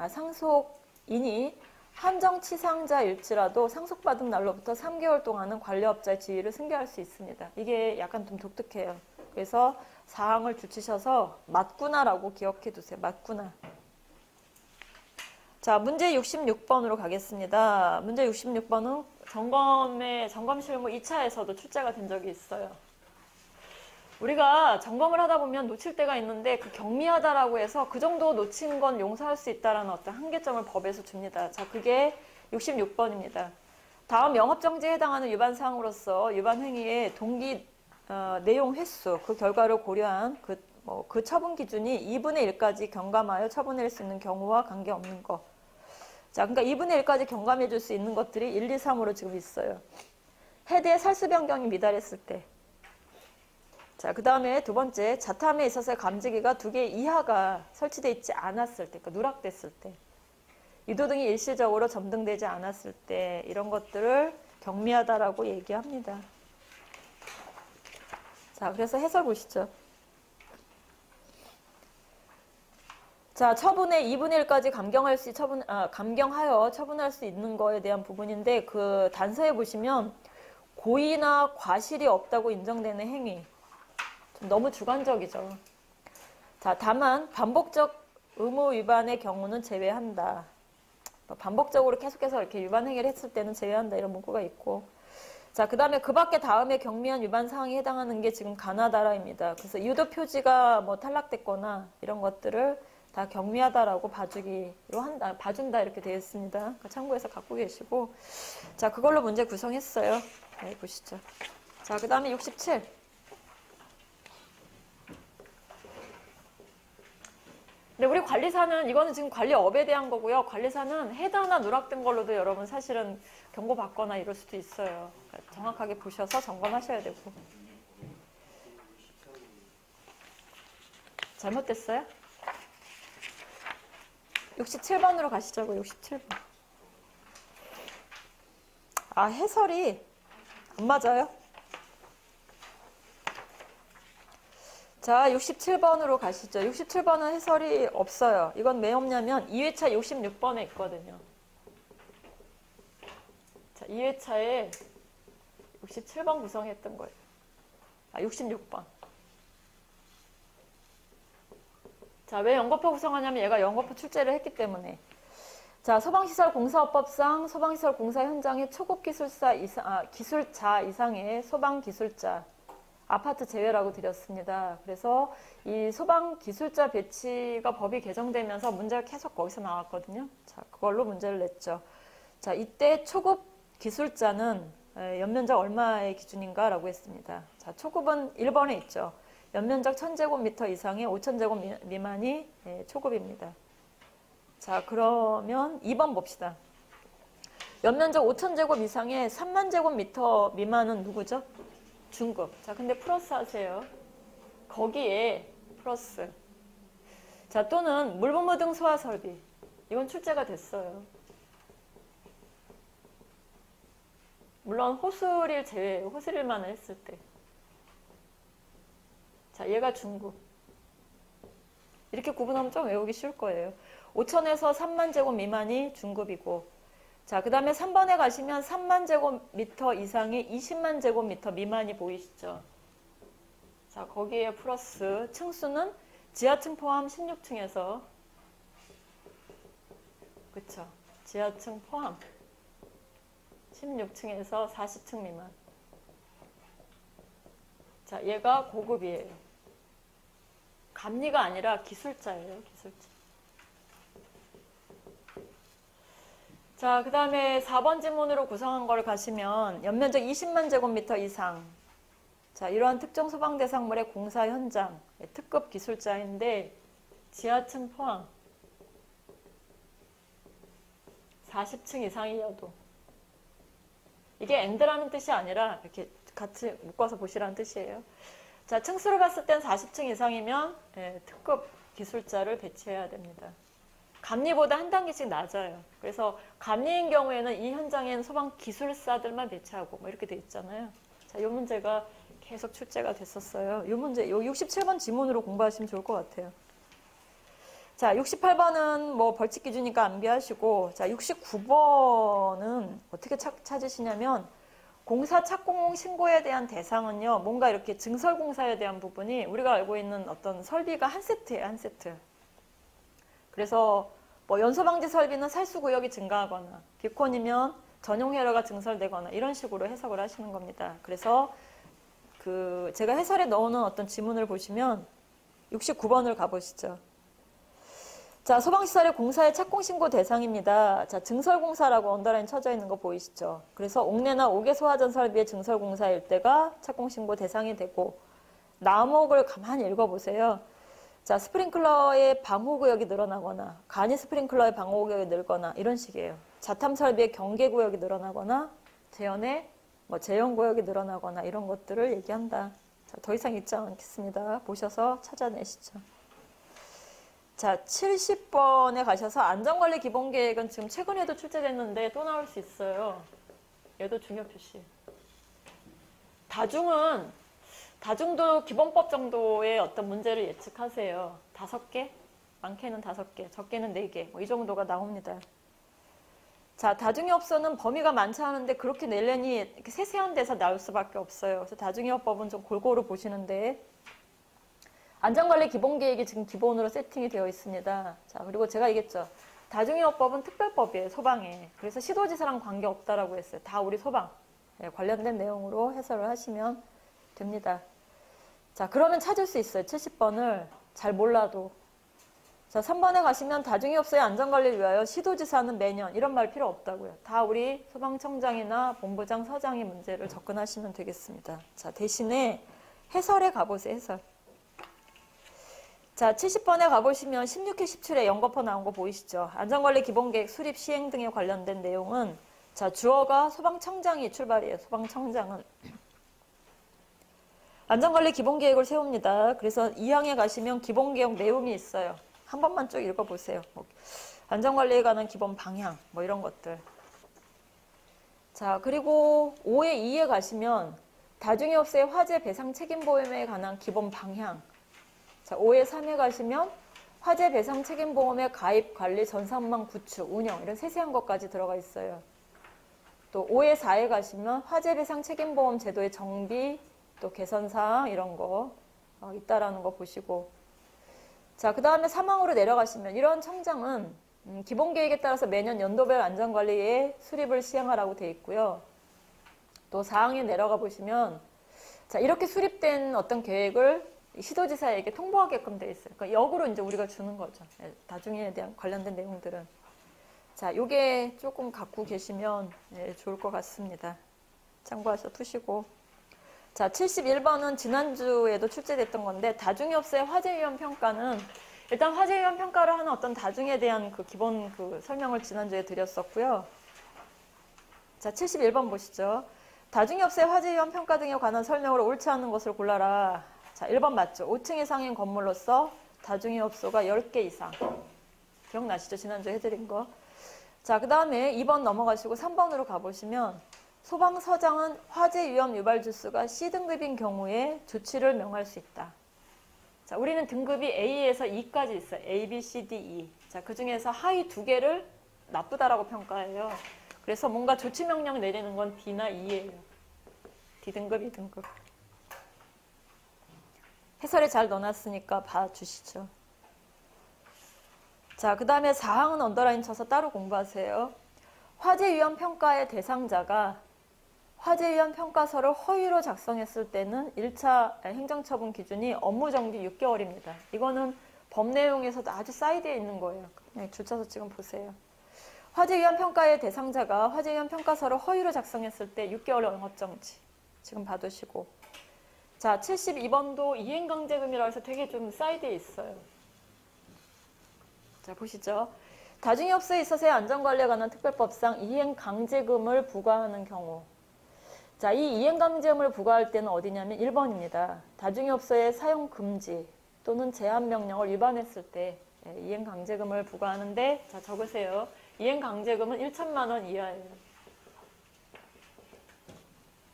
함정치상자일지라도 상속받은 날로부터 3개월 동안은 관리업자의 지위를 승계할 수 있습니다. 이게 약간 좀 독특해요. 그래서 사항을 줄치셔서 맞구나라고 기억해 두세요. 맞구나. 자, 문제 66번으로 가겠습니다. 문제 66번은 점검 실무 2차에서도 출제가 된 적이 있어요. 우리가 점검을 하다 보면 놓칠 때가 있는데 그 경미하다라고 해서 그 정도 놓친 건 용서할 수 있다라는 어떤 한계점을 법에서 줍니다. 자, 그게 66번입니다. 다음 영업정지에 해당하는 위반사항으로서 위반행위의 동기 내용 횟수, 그 결과를 고려한 그 처분 기준이 2분의 1까지 경감하여 처분할 수 있는 경우와 관계없는 거. 자, 그러니까 2분의 1까지 경감해 줄 수 있는 것들이 1, 2, 3으로 지금 있어요. 헤드의 살수 변경이 미달했을 때. 자, 그 다음에 두 번째, 자탐에 있어서의 감지기가 2개 이하가 설치되어 있지 않았을 때, 그러니까 누락됐을 때. 유도등이 일시적으로 점등되지 않았을 때, 이런 것들을 경미하다라고 얘기합니다. 자, 그래서 해설 보시죠. 자, 처분의 2분의 1까지 감경하여 처분할 수 있는 거에 대한 부분인데, 그 단서에 보시면 고의나 과실이 없다고 인정되는 행위. 좀 너무 주관적이죠. 자, 다만 반복적 의무 위반의 경우는 제외한다. 반복적으로 계속해서 이렇게 위반 행위를 했을 때는 제외한다. 이런 문구가 있고. 자, 그 다음에 그 밖에 다음에 경미한 위반 사항에 해당하는 게 지금 가나다라입니다. 그래서 유도 표지가 뭐 탈락됐거나 이런 것들을 다 경미하다라고 봐준다 이렇게 되어 있습니다. 그러니까 참고해서 갖고 계시고. 자, 그걸로 문제 구성했어요. 네, 보시죠. 자, 그 다음에 67. 근데 우리 관리사는 이거는 지금 관리업에 대한 거고요. 관리사는 헤드나 누락된 걸로도 여러분 사실은 경고받거나 이럴 수도 있어요. 그러니까 정확하게 보셔서 점검하셔야 되고. 잘못됐어요? 67번으로 가시자고요. 67번. 아, 해설이 안 맞아요? 자, 67번으로 가시죠. 67번은 해설이 없어요. 이건 왜 없냐면 2회차 66번에 있거든요. 자, 2회차에 67번 구성했던 거예요. 아, 66번. 자, 왜 연거푸 구성하냐면 얘가 연거푸 출제를 했기 때문에. 자, 소방시설공사업법상 소방시설 공사 현장의 초급 기술자 이상의 소방기술자. 아파트 제외라고 드렸습니다. 그래서 이 소방기술자 배치가 법이 개정되면서 문제가 계속 거기서 나왔거든요. 자, 그걸로 문제를 냈죠. 자, 이때 초급 기술자는 연면적 얼마의 기준인가 라고 했습니다. 자, 초급은 1번에 있죠. 연면적 1000제곱미터 이상의 5000제곱 미만이 초급입니다. 자, 그러면 2번 봅시다. 연면적 5000제곱 이상의 30,000제곱미터 미만은 누구죠? 중급. 자, 근데 플러스 하세요. 거기에 플러스. 자, 또는 물분무 등 소화 설비. 이건 출제가 됐어요. 물론 호수릴 제외예요. 호수릴만 했을 때. 자, 얘가 중급. 이렇게 구분하면 좀 외우기 쉬울 거예요. 5,000에서 3만 제곱 미만이 중급이고, 자, 그 다음에 3번에 가시면 3만 제곱미터 이상의 20만 제곱미터 미만이 보이시죠? 자, 거기에 플러스 층수는 지하층 포함 16층에서, 그쵸? 지하층 포함 16층에서 40층 미만. 자, 얘가 고급이에요. 감리가 아니라 기술자예요, 기술자. 자, 그 다음에 4번 지문으로 구성한 걸 가시면 연면적 20만 제곱미터 이상. 자, 이러한 특정 소방 대상물의 공사 현장, 특급 기술자인데 지하층 포함 40층 이상이어도. 이게 엔드라는 뜻이 아니라 이렇게 같이 묶어서 보시라는 뜻이에요. 자, 층수를 봤을 땐 40층 이상이면 특급 기술자를 배치해야 됩니다. 감리보다 한 단계씩 낮아요. 그래서 감리인 경우에는 이 현장에는 소방 기술사들만 배치하고 뭐 이렇게 돼 있잖아요. 자, 이 문제가 계속 출제가 됐었어요. 이 문제, 요 67번 지문으로 공부하시면 좋을 것 같아요. 자, 68번은 뭐 벌칙 기준이니까 암기하시고, 자, 69번은 어떻게 찾으시냐면, 공사 착공 신고에 대한 대상은요, 뭔가 이렇게 증설공사에 대한 부분이 우리가 알고 있는 어떤 설비가 한 세트예요, 한 세트. 그래서 뭐 연소방지 설비는 살수구역이 증가하거나, 비콘이면 전용 회로가 증설되거나 이런 식으로 해석을 하시는 겁니다. 그래서 제가 해설에 넣어놓은 어떤 지문을 보시면 69번을 가보시죠. 자, 소방시설의 공사의 착공신고 대상입니다. 자, 증설공사라고 언더라인 쳐져 있는 거 보이시죠? 그래서 옥내나 옥외 소화전 설비의 증설공사일 때가 착공신고 대상이 되고, 나목을 가만히 읽어보세요. 자, 스프링클러의 방호구역이 늘어나거나, 간이 스프링클러의 방호구역이 늘거나 이런 식이에요. 자탐 설비의 경계구역이 늘어나거나, 재현의 재현구역이 늘어나거나 이런 것들을 얘기한다. 자, 더 이상 읽지 않겠습니다. 보셔서 찾아내시죠. 자, 70번에 가셔서 안전관리 기본계획은 지금 최근에도 출제됐는데 또 나올 수 있어요. 얘도 중요 표시. 다중도 기본법 정도의 어떤 문제를 예측하세요. 5개? 많게는 5개, 적게는 4개. 뭐 이 정도가 나옵니다. 자, 다중이업소는 범위가 많지 않은데 그렇게 낼려니 이렇게 세세한 데서 나올 수밖에 없어요. 그래서 다중이업법은 좀 골고루 보시는데, 안전관리 기본계획이 지금 기본으로 세팅이 되어 있습니다. 자, 그리고 제가 얘기했죠. 다중이업법은 특별법이에요, 소방에. 그래서 시도지사랑 관계없다라고 했어요. 다 우리 소방 관련된 내용으로 해설을 하시면 됩니다. 자, 그러면 찾을 수 있어요. 70번을 잘 몰라도. 자, 3번에 가시면 다중이업소의 안전관리를 위하여 시도지사는 매년 이런 말 필요 없다고요. 다 우리 소방청장이나 본부장, 서장이 문제를 접근하시면 되겠습니다. 자, 대신에 해설에 가보세요, 해설. 자, 70번에 가보시면 16회 17회 연거퍼 나온 거 보이시죠? 안전관리 기본계획 수립 시행 등에 관련된 내용은, 자, 주어가 소방청장이 출발이에요. 소방청장은. 안전관리 기본계획을 세웁니다. 그래서 2항에 가시면 기본계획 내용이 있어요. 한 번만 쭉 읽어보세요. 안전관리에 관한 기본 방향, 뭐 이런 것들. 자, 그리고 5회 2에 가시면 다중이업소의 화재 배상 책임보험에 관한 기본 방향. 자, 5회 3에 가시면 화재 배상 책임보험의 가입, 관리, 전산망 구축, 운영 이런 세세한 것까지 들어가 있어요. 또 5회 4에 가시면 화재 배상 책임보험 제도의 정비, 또 개선사항 이런 거 있다라는 거 보시고, 자, 그 다음에 3항으로 내려가시면 이런 청장은 기본계획에 따라서 매년 연도별 안전관리의 수립을 시행하라고 되어 있고요. 또 4항에 내려가 보시면 자, 이렇게 수립된 어떤 계획을 시도지사에게 통보하게끔 돼 있어요. 그러니까 역으로 이제 우리가 주는 거죠. 다중이에 대한 관련된 내용들은. 자, 요게 조금 갖고 계시면 좋을 것 같습니다. 참고하셔 두시고. 자, 71번은 지난주에도 출제됐던 건데, 다중이업소의 화재위험 평가는 일단 화재위험 평가를 하는 어떤 다중에 대한 그 기본 그 설명을 지난주에 드렸었고요. 자, 71번 보시죠. 다중이업소의 화재위험 평가 등에 관한 설명으로 옳지 않은 것을 골라라. 자, 1번 맞죠. 5층 이상인 건물로서 다중이업소가 10개 이상. 기억나시죠? 지난주에 해드린 거. 자, 그 다음에 2번 넘어가시고 3번으로 가보시면 소방서장은 화재 위험 유발 주수가 C등급인 경우에 조치를 명할 수 있다. 자, 우리는 등급이 A에서 E까지 있어요. A, B, C, D, E. 자, 그 중에서 하위 2개를 나쁘다라고 평가해요. 그래서 뭔가 조치 명령 내리는 건 D나 E예요. D등급, E등급. 해설에 잘 넣어놨으니까 봐주시죠. 자, 그 다음에 4항은 언더라인 쳐서 따로 공부하세요. 화재위험 평가의 대상자가 화재위험 평가서를 허위로 작성했을 때는 1차 행정처분 기준이 업무정지 6개월입니다. 이거는 법 내용에서도 아주 사이드에 있는 거예요. 그냥 줄쳐서 지금 보세요. 화재위험 평가의 대상자가 화재위험 평가서를 허위로 작성했을 때 6개월 영업정지. 지금 봐두시고. 자, 72번도 이행강제금이라고 해서 되게 좀 사이드에 있어요. 자, 보시죠. 다중이업소에 있어서의 안전관리에 관한 특별법상 이행강제금을 부과하는 경우. 자, 이 이행강제금을 부과할 때는 어디냐면 1번입니다. 다중이업소의 사용금지 또는 제한명령을 위반했을 때 이행강제금을 부과하는데, 자, 적으세요. 이행강제금은 1천만 원 이하예요.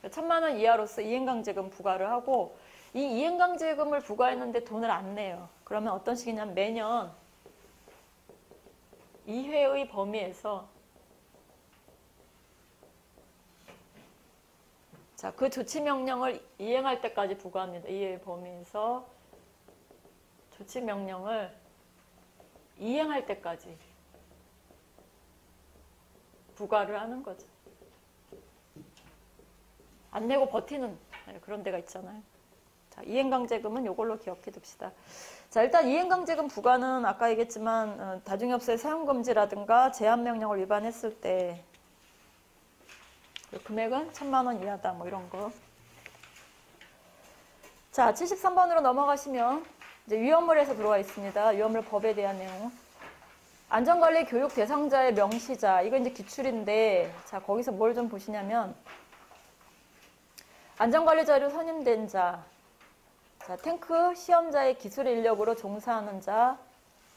1천만 원 이하로서 이행강제금 부과를 하고, 이 이행강제금을 부과했는데 돈을 안 내요. 그러면 어떤 식이냐면 매년 2회의 범위에서, 자, 그 조치명령을 이행할 때까지 부과합니다. 2회의 범위에서 조치명령을 이행할 때까지 부과를 하는 거죠. 안 내고 버티는 그런 데가 있잖아요. 자, 이행강제금은 이걸로 기억해 둡시다. 자, 일단 이행강제금 부과는 아까 얘기했지만 다중이업소의 사용금지라든가 제한명령을 위반했을 때 금액은 1,000만 원 이하다, 뭐 이런 거. 자, 73번으로 넘어가시면 이제 위험물에서 들어와 있습니다. 위험물 법에 대한 내용. 안전관리 교육 대상자의 명시자. 이거 이제 기출인데, 자, 거기서 뭘 좀 보시냐면, 안전관리 자료 선임된 자, 자, 탱크 시험자의 기술 인력으로 종사하는 자,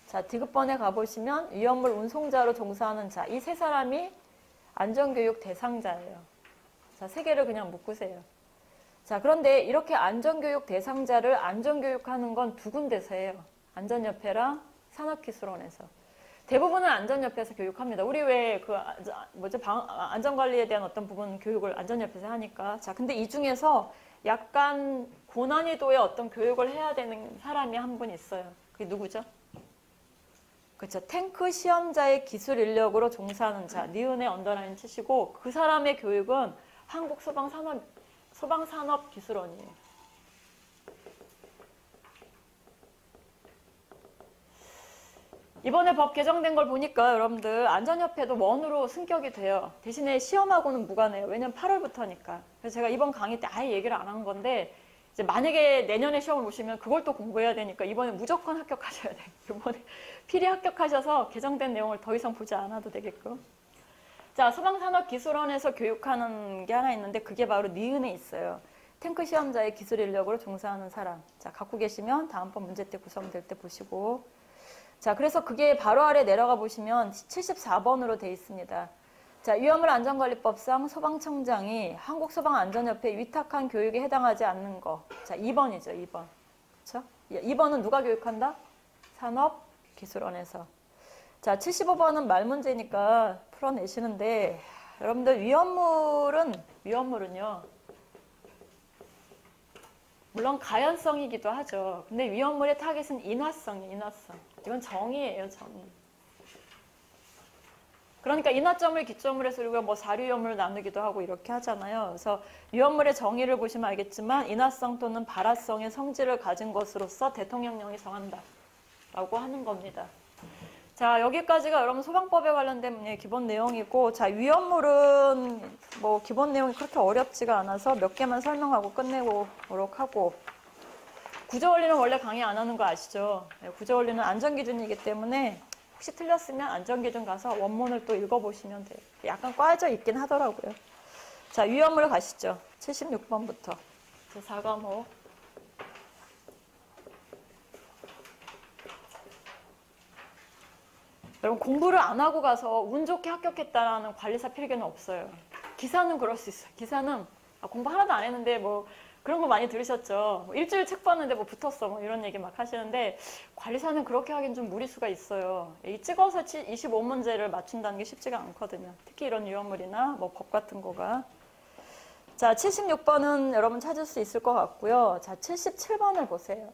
자, 디귿번에 가보시면 위험물 운송자로 종사하는 자, 이 세 사람이 안전교육 대상자예요. 자, 세 개를 그냥 묶으세요. 자, 그런데 이렇게 안전교육 대상자를 안전교육하는 건 두 군데서예요. 안전협회랑 산업기술원에서. 대부분은 안전협회에서 교육합니다. 우리 왜 안전관리에 대한 어떤 부분 교육을 안전협회에서 하니까. 자, 근데 이 중에서 약간 고난이도의 어떤 교육을 해야 되는 사람이 한 분 있어요. 그게 누구죠? 그렇죠. 탱크 시험자의 기술 인력으로 종사하는 자, 니은의 언더라인 치시고, 그 사람의 교육은 소방산업기술원이에요. 이번에 법 개정된 걸 보니까 여러분들 안전협회도 원으로 승격이 돼요. 대신에 시험하고는 무관해요. 왜냐면 8월부터니까. 그래서 제가 이번 강의 때 아예 얘기를 안 한 건데, 이제 만약에 내년에 시험을 보시면 그걸 또 공부해야 되니까 이번에 무조건 합격하셔야 돼요. 이번에 필히 합격하셔서 개정된 내용을 더 이상 보지 않아도 되게끔. 자, 소방산업기술원에서 교육하는 게 하나 있는데 그게 바로 니은에 있어요. 탱크 시험자의 기술 인력으로 종사하는 사람. 자, 갖고 계시면 다음번 문제 때 구성될 때 보시고. 자, 그래서 그게 바로 아래 내려가 보시면 74번으로 돼 있습니다. 자, 위험물 안전관리법상 소방청장이 한국소방안전협회에 위탁한 교육에 해당하지 않는 거. 자, 2번이죠, 2번. 그렇죠? 2번은 누가 교육한다? 산업기술원에서. 자, 75번은 말 문제니까 풀어내시는데, 여러분들 위험물은요, 물론 가연성이기도 하죠. 근데 위험물의 타겟은 인화성이에요, 인화성. 이건 정의예요, 정의. 그러니까 인화점을 기점으로 해서 우리가 뭐 사류염을 나누기도 하고 이렇게 하잖아요. 그래서 유염물의 정의를 보시면 알겠지만 인화성 또는 발화성의 성질을 가진 것으로서 대통령령이 정한다 라고 하는 겁니다. 자, 여기까지가 여러분 소방법에 관련된 기본 내용이고, 자, 위험물은 뭐 기본 내용이 그렇게 어렵지가 않아서 몇 개만 설명하고 끝내도록 하고, 구조원리는 원래 강의 안 하는 거 아시죠? 네, 구조원리는 안전기준이기 때문에 혹시 틀렸으면 안전기준 가서 원문을 또 읽어보시면 돼요. 약간 꽈져 있긴 하더라고요. 자, 위험물 가시죠. 76번부터. 4과목. 여러분 공부를 안 하고 가서 운 좋게 합격했다라는 관리사 필기는 없어요. 기사는 그럴 수 있어요. 기사는 공부 하나도 안 했는데 뭐 그런 거 많이 들으셨죠. 뭐 일주일 책 봤는데 뭐 붙었어 뭐 이런 얘기 막 하시는데 관리사는 그렇게 하긴 좀 무리수가 있어요. 이 찍어서 25문제를 맞춘다는 게 쉽지가 않거든요. 특히 이런 유형물이나 뭐 법 같은 거가. 자, 76번은 여러분 찾을 수 있을 것 같고요. 자, 77번을 보세요.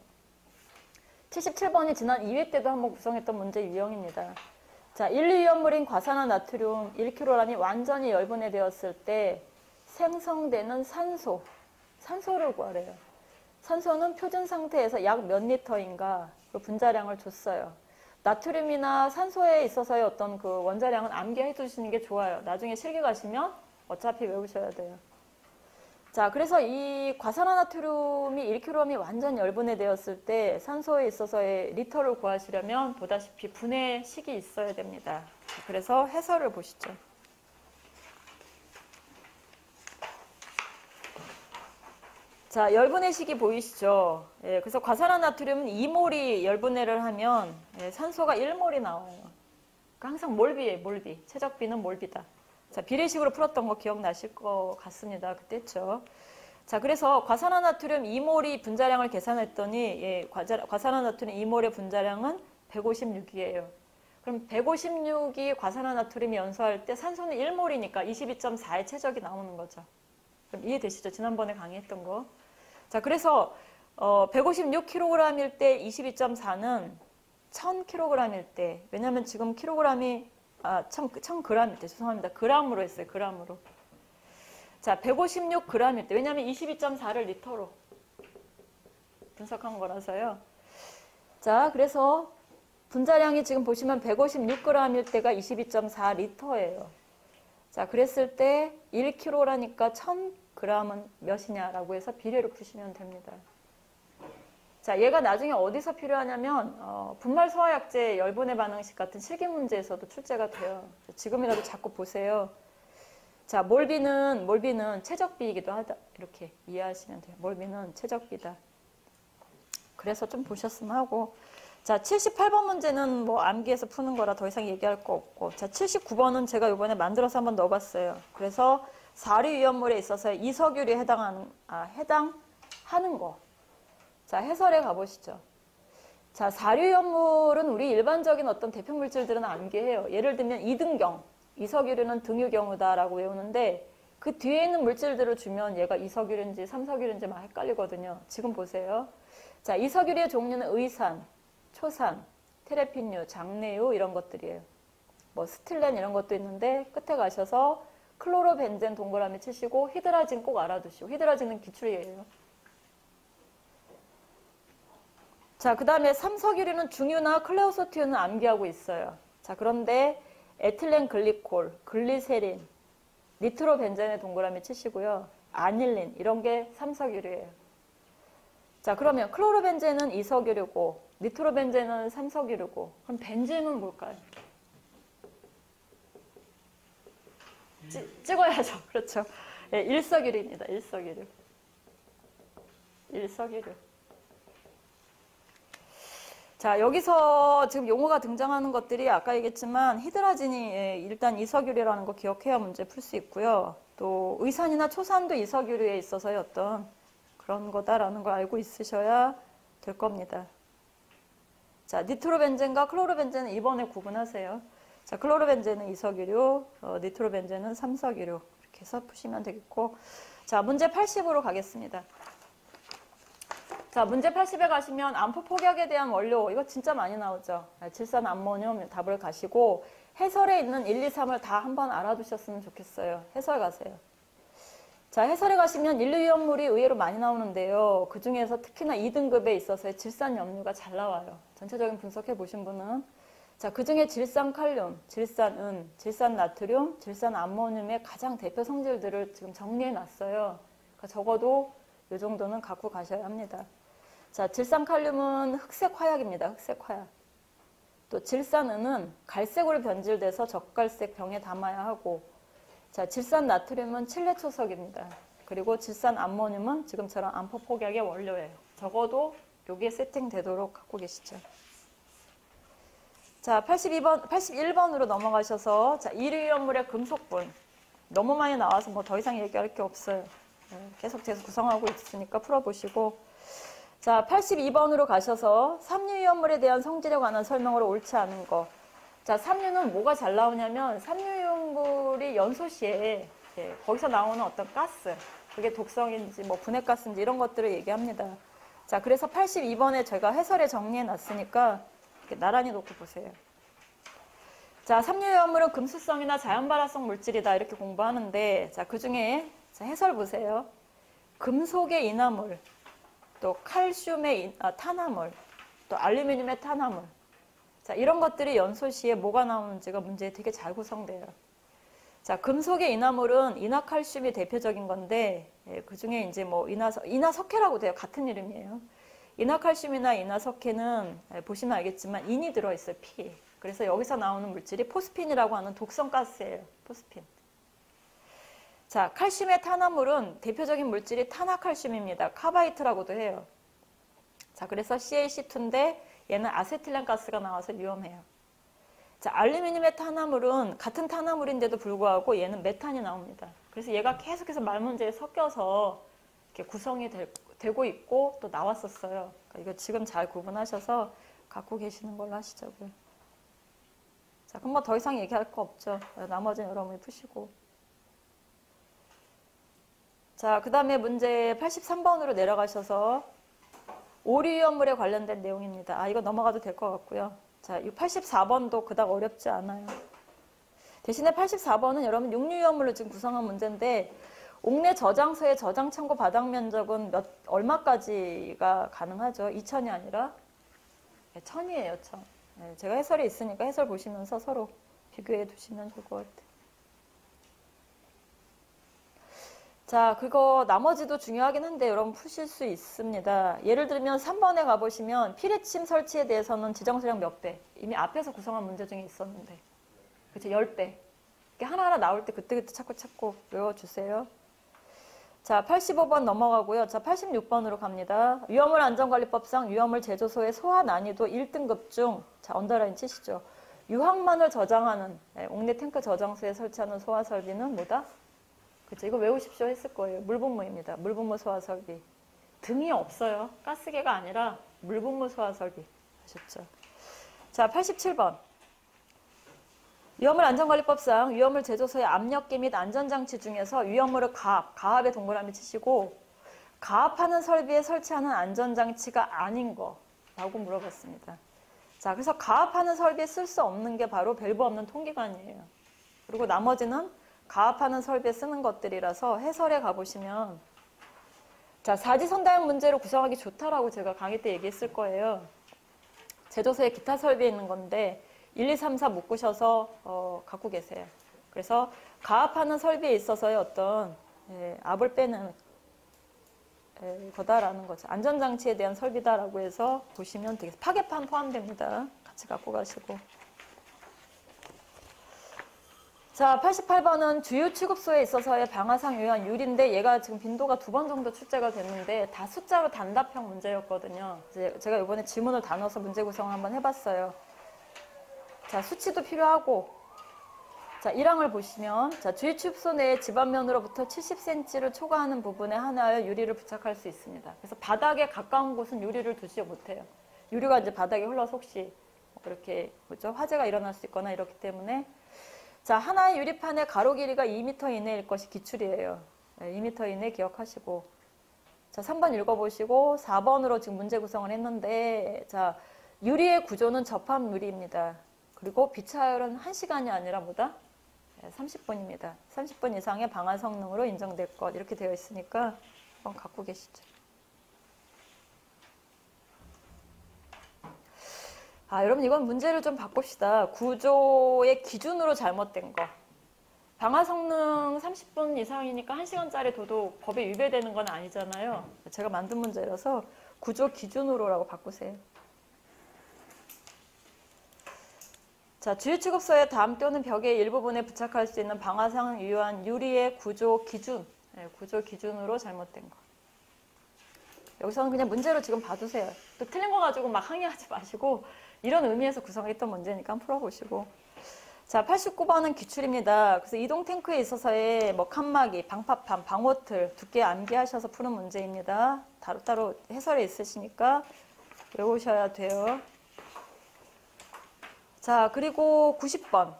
77번이 지난 2회 때도 한번 구성했던 문제 유형입니다. 자, 1,2위험물인 과산화나트륨 1kg이 완전히 열분해되었을 때 생성되는 산소를 구하래요. 산소는 표준 상태에서 약 몇 리터인가 그 분자량을 줬어요. 나트륨이나 산소에 있어서의 어떤 그 원자량은 암기해 두시는 게 좋아요. 나중에 실기 가시면 어차피 외우셔야 돼요. 자, 그래서 이 과산화나트륨이 1kg이 완전 열분해되었을 때 산소에 있어서의 리터를 구하시려면 보다시피 분해식이 있어야 됩니다. 그래서 해설을 보시죠. 자, 열분해식이 보이시죠? 예, 그래서 과산화나트륨은 2몰이 열분해를 하면 산소가 1몰이 나와요. 그러니까 항상 몰비예요, 몰비. 최적비는 몰비다. 자, 비례식으로 풀었던 거 기억나실 것 같습니다. 그때 했죠. 자, 그래서 과산화나트륨 2몰이 분자량을 계산했더니 과산화나트륨 2몰의 분자량은 156이에요. 그럼 156이 과산화나트륨이 연소할 때 산소는 1몰이니까 22.4의 최적이 나오는 거죠. 그럼 이해되시죠? 지난번에 강의했던 거. 자, 그래서 156kg일 때 22.4는 1000kg일 때, 왜냐하면 지금 킬로그램이 1000g일 때, 죄송합니다. 그람으로 했어요. 그람으로. 자, 156g일 때, 왜냐하면 22.4를 리터로 분석한 거라서요. 자, 그래서 분자량이 지금 보시면 156g일 때가 22.4리터예요. 자, 그랬을 때 1kg라니까 1000g은 몇이냐라고 해서 비례로 푸시면 됩니다. 자, 얘가 나중에 어디서 필요하냐면 분말 소화약제 열분해 반응식 같은 실기 문제에서도 출제가 돼요. 지금이라도 자꾸 보세요. 자, 몰비는 최적비이기도 하다. 이렇게 이해하시면 돼요. 몰비는 최적비다. 그래서 좀 보셨으면 하고. 자, 78번 문제는 뭐 암기해서 푸는 거라 더 이상 얘기할 거 없고. 자, 79번은 제가 이번에 만들어서 한번 넣어봤어요. 그래서 사류위험물에 있어서 이석유리에 해당하는 거. 자, 해설에 가보시죠. 자, 사류위험물은 우리 일반적인 어떤 대표 물질들은 암기해요. 예를 들면 이등경, 이석유리는 등유경우다라고 외우는데 그 뒤에 있는 물질들을 주면 얘가 이석유리인지 삼석유리인지 막 헷갈리거든요. 지금 보세요. 자, 이석유리의 종류는 의산, 초산, 테레핀유, 장내유 이런 것들이에요. 뭐 스틸렌 이런 것도 있는데 끝에 가셔서 클로로벤젠 동그라미 치시고 히드라진 꼭 알아두시고 히드라진은 기출이에요. 자, 그 다음에 삼석유리는 중유나 클레오소티온은 암기하고 있어요. 자, 그런데 에틸렌 글리콜, 글리세린, 니트로벤젠의 동그라미 치시고요. 아닐린 이런 게 삼석유리예요. 자, 그러면 클로로벤젠은 이석유리고 니트로벤젠은 삼석유리고 그럼 벤젠은 뭘까요? 찍어야죠. 그렇죠. 네, 일석유리입니다. 일석유리. 자, 여기서 지금 용어가 등장하는 것들이 아까 얘기했지만 히드라진이 일단 이석유리라는 거 기억해야 문제 풀 수 있고요. 또 의산이나 초산도 이석유리에 있어서의 어떤 그런 거다라는 걸 알고 있으셔야 될 겁니다. 자, 니트로벤젠과 클로로벤젠은 이번에 구분하세요. 자, 클로로벤젠은 이석유류, 니트로벤젠은 삼석유류 이렇게 해서 푸시면 되겠고, 자, 문제 80으로 가겠습니다. 자, 문제 80에 가시면 암포 폭약에 대한 원료 이거 진짜 많이 나오죠. 질산 암모늄 답을 가시고 해설에 있는 1, 2, 3을 다 한번 알아두셨으면 좋겠어요. 해설 가세요. 자, 해설에 가시면 인류위험물이 의외로 많이 나오는데요. 그 중에서 특히나 2등급에 있어서의 질산염류가 잘 나와요. 전체적인 분석해 보신 분은. 자, 그 중에 질산칼륨, 질산은, 질산나트륨, 질산암모늄의 가장 대표 성질들을 지금 정리해 놨어요. 그러니까 적어도 이 정도는 갖고 가셔야 합니다. 자, 질산칼륨은 흑색 화약입니다. 흑색 화약. 또 질산은은 갈색으로 변질돼서 적갈색 병에 담아야 하고, 자, 질산나트륨은 칠레초석입니다. 그리고 질산암모늄은 지금처럼 암포 폭약의 원료예요. 적어도 여기에 세팅되도록 갖고 계시죠. 자, 81번으로 넘어가셔서, 자, 일위험물의 금속분. 너무 많이 나와서 뭐 더 이상 얘기할 게 없어요. 계속 구성하고 있으니까 풀어보시고. 자, 82번으로 가셔서 삼류위험물에 대한 성질에 관한 설명으로 옳지 않은 거. 자, 삼류는 뭐가 잘 나오냐면 삼류위험물이 연소시에 거기서 나오는 어떤 가스, 그게 독성인지 뭐 분해가스인지 이런 것들을 얘기합니다. 자, 그래서 82번에 제가 해설에 정리해 놨으니까 이렇게 나란히 놓고 보세요. 자, 삼류위험물은 금수성이나 자연발화성 물질이다 이렇게 공부하는데, 자, 그 중에 해설 보세요. 금속의 인화물, 또 칼슘의 탄화물, 또 알루미늄의 탄화물. 자, 이런 것들이 연소시에 뭐가 나오는지가 문제에 되게 잘 구성돼요. 자, 금속의 인화물은 인화칼슘이 대표적인 건데, 그 중에 이제 뭐 인화석회라고 돼요. 같은 이름이에요. 인화칼슘이나 인화석회는 보시면 알겠지만 인이 들어있어요. 피. 그래서 여기서 나오는 물질이 포스핀이라고 하는 독성 가스예요. 포스핀. 자, 칼슘의 탄화물은 대표적인 물질이 탄화칼슘입니다. 카바이트라고도 해요. 자, 그래서 CaC2인데 얘는 아세틸렌 가스가 나와서 위험해요. 자, 알루미늄의 탄화물은 같은 탄화물인데도 불구하고 얘는 메탄이 나옵니다. 그래서 얘가 계속해서 말 문제에 섞여서 이렇게 구성이 되고 있고 또 나왔었어요. 그러니까 이거 지금 잘 구분하셔서 갖고 계시는 걸로 하시자고요. 자, 그럼 뭐 더 이상 얘기할 거 없죠. 나머지는 여러분이 푸시고. 자, 그 다음에 문제 83번으로 내려가셔서 오류위험물에 관련된 내용입니다. 아, 이거 넘어가도 될 것 같고요. 자, 이 84번도 그닥 어렵지 않아요. 대신에 84번은 여러분 육류위험물로 지금 구성한 문제인데 옥내 저장소의 저장 창고 바닥 면적은 얼마까지가 가능하죠? 2,000이 아니라 1,000이에요, 1,000. 네, 제가 해설이 있으니까 해설 보시면서 서로 비교해 두시면 좋을 것 같아요. 자, 그거 나머지도 중요하긴 한데 여러분 푸실 수 있습니다. 예를 들면 3번에 가보시면 피레침 설치에 대해서는 지정수량 몇 배? 이미 앞에서 구성한 문제 중에 있었는데. 그치, 10배. 이렇게 하나하나 나올 때 그때그때 찾고 외워주세요. 자, 85번 넘어가고요. 자, 86번으로 갑니다. 위험물 안전관리법상 위험물 제조소의 소화 난이도 1등급 중, 자, 언더라인 치시죠. 유황만을 저장하는 옥내 탱크 저장소에 설치하는 소화 설비는 뭐다? 그쵸, 이거 외우십시오 했을 거예요. 물분무입니다. 물분무 소화 설비. 등이 없어요. 가스개가 아니라 물분무 소화 설비. 아셨죠? 자, 87번. 위험물 안전관리법상 위험물 제조소의 압력계 및 안전장치 중에서 위험물을 가압에 동그라미 치시고 가압하는 설비에 설치하는 안전장치가 아닌 거라고 물어봤습니다. 자, 그래서 가압하는 설비에 쓸 수 없는 게 바로 밸브 없는 통기관이에요. 그리고 나머지는 가압하는 설비에 쓰는 것들이라서 해설에 가보시면 자, 사지선다형 문제로 구성하기 좋다라고 제가 강의 때 얘기했을 거예요. 제조소에 기타 설비에 있는 건데 1, 2, 3, 4 묶으셔서 갖고 계세요. 그래서 가압하는 설비에 있어서의 어떤 압을 빼는 거다라는 거죠. 안전장치에 대한 설비다라고 해서 보시면 되겠습니다. 파괴판 포함됩니다. 같이 갖고 가시고. 자, 88번은 주요 취급소에 있어서의 방화상 유효한 유리인데 얘가 지금 빈도가 2번 정도 출제가 됐는데 다 숫자로 단답형 문제였거든요. 제가 이번에 지문을 다 넣어서 문제 구성을 한번 해봤어요. 자, 수치도 필요하고, 자, 1항을 보시면, 자, 주요 취급소 내의 집안면으로부터 70cm를 초과하는 부분에 하나의 유리를 부착할 수 있습니다. 그래서 바닥에 가까운 곳은 유리를 두지 못해요. 유리가 이제 바닥에 흘러서 혹시 이렇게 뭐죠? 화재가 일어날 수 있거나 이렇기 때문에, 자, 하나의 유리판의 가로 길이가 2m 이내일 것이 기출이에요. 2m 이내 기억하시고. 자, 3번 읽어보시고, 4번으로 지금 문제 구성을 했는데, 자, 유리의 구조는 접합 유리입니다. 그리고 비차율은 1시간이 아니라 뭐다? 30분입니다. 30분 이상의 방화 성능으로 인정될 것 이렇게 되어 있으니까 한번 갖고 계시죠. 여러분 이건 문제를 좀 바꿉시다. 구조의 기준으로 잘못된 거. 방화 성능 30분 이상이니까 1시간짜리 둬도 법에 위배되는 건 아니잖아요. 제가 만든 문제라서 구조 기준으로라고 바꾸세요. 자, 주유취급소에 담 또는 벽의 일부분에 부착할 수 있는 방화상 유효한 유리의 구조 기준. 구조 기준으로 잘못된 거. 여기서는 그냥 문제로 지금 봐두세요. 또 틀린 거 가지고 막 항의하지 마시고 이런 의미에서 구성했던 문제니까 한번 풀어보시고. 자, 89번은 기출입니다. 그래서 이동 탱크에 있어서의 뭐 칸막이, 방파판, 방호틀 두께 암기하셔서 푸는 문제입니다. 따로따로 해설에 있으시니까 외우셔야 돼요. 자, 그리고 90번.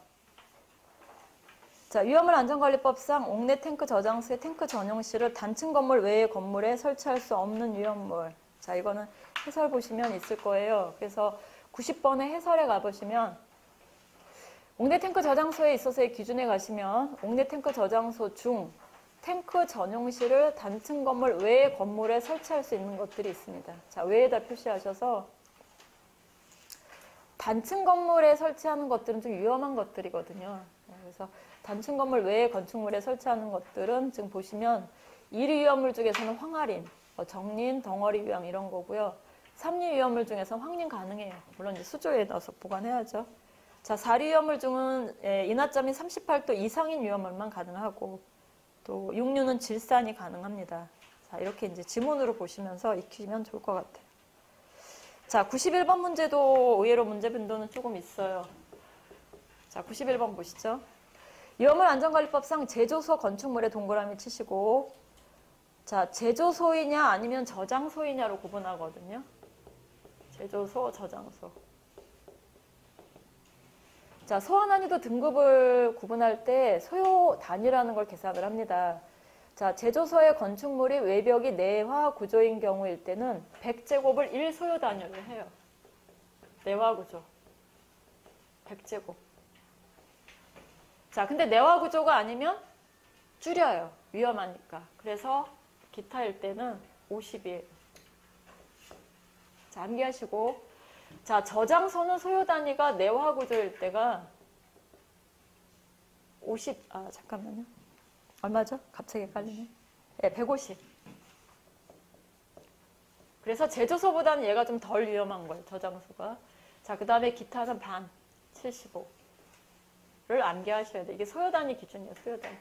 자, 위험물 안전관리법상 옥내 탱크 저장소의 탱크 전용실을 단층 건물 외의 건물에 설치할 수 없는 위험물. 자, 이거는 해설 보시면 있을 거예요. 그래서 90번의 해설에 가보시면 옥내 탱크 저장소에 있어서의 기준에 가시면 옥내 탱크 저장소 중 탱크 전용실을 단층 건물 외의 건물에 설치할 수 있는 것들이 있습니다. 자, 외에다 표시하셔서 단층 건물에 설치하는 것들은 좀 위험한 것들이거든요. 그래서 단층 건물 외의 건축물에 설치하는 것들은 지금 보시면 1위 위험물 중에서는 황활인, 정린, 덩어리 위험 이런 거고요. 3위 위험물 중에서 황린 가능해요. 물론 이제 수조에 넣어서 보관해야죠. 자, 4위 위험물 중은 인하점이 38도 이상인 위험물만 가능하고 또 6류는 질산이 가능합니다. 자, 이렇게 이제 지문으로 보시면서 익히시면 좋을 것 같아요. 자, 91번 문제도 의외로 문제 빈도는 조금 있어요. 자, 91번 보시죠. 위험물 안전관리법상 제조소 건축물에 동그라미 치시고, 자, 제조소이냐 아니면 저장소이냐로 구분하거든요. 제조소, 저장소. 자, 소화 난이도 등급을 구분할 때 소요 단위라는 걸 계산을 합니다. 자, 제조소의 건축물이 외벽이 내화 구조인 경우일 때는 100제곱을 1소요 단위로 해요. 내화 구조. 100제곱. 자, 근데 내화 구조가 아니면 줄여요. 위험하니까. 그래서 기타일 때는 50이에요. 자, 암기하시고. 자, 저장소는 소요 단위가 내화 구조일 때가 50, 잠깐만요. 얼마죠? 갑자기 헷갈리네. 네, 150. 그래서 제조소보다는 얘가 좀 덜 위험한 거예요. 저장소가. 자, 그 다음에 기타는 반, 75를 암기하셔야 돼요. 이게 소요 단위 기준이에요. 소요 단위.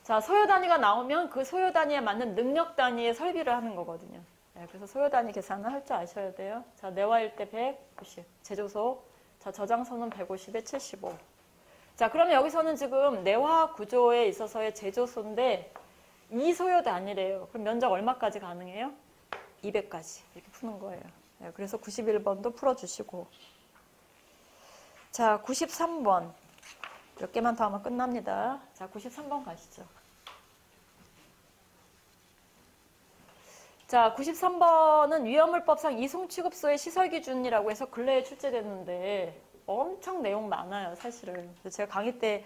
자, 소요 단위가 나오면 그 소요 단위에 맞는 능력 단위의 설비를 하는 거거든요. 네, 그래서 소요 단위 계산을 할 줄 아셔야 돼요. 자, 내화일 때 190. 제조소. 자, 저장소는 150에 75. 자, 그러면 여기서는 지금 내화 구조에 있어서의 제조소인데 이 소요 단위래요. 그럼 면적 얼마까지 가능해요? 200까지 이렇게 푸는 거예요. 네, 그래서 91번도 풀어주시고. 자, 93번. 몇 개만 더 하면 끝납니다. 자, 93번 가시죠. 자, 93번은 위험물법상 이송취급소의 시설기준이라고 해서 근래에 출제됐는데 엄청 내용 많아요, 사실은. 그래서 제가 강의 때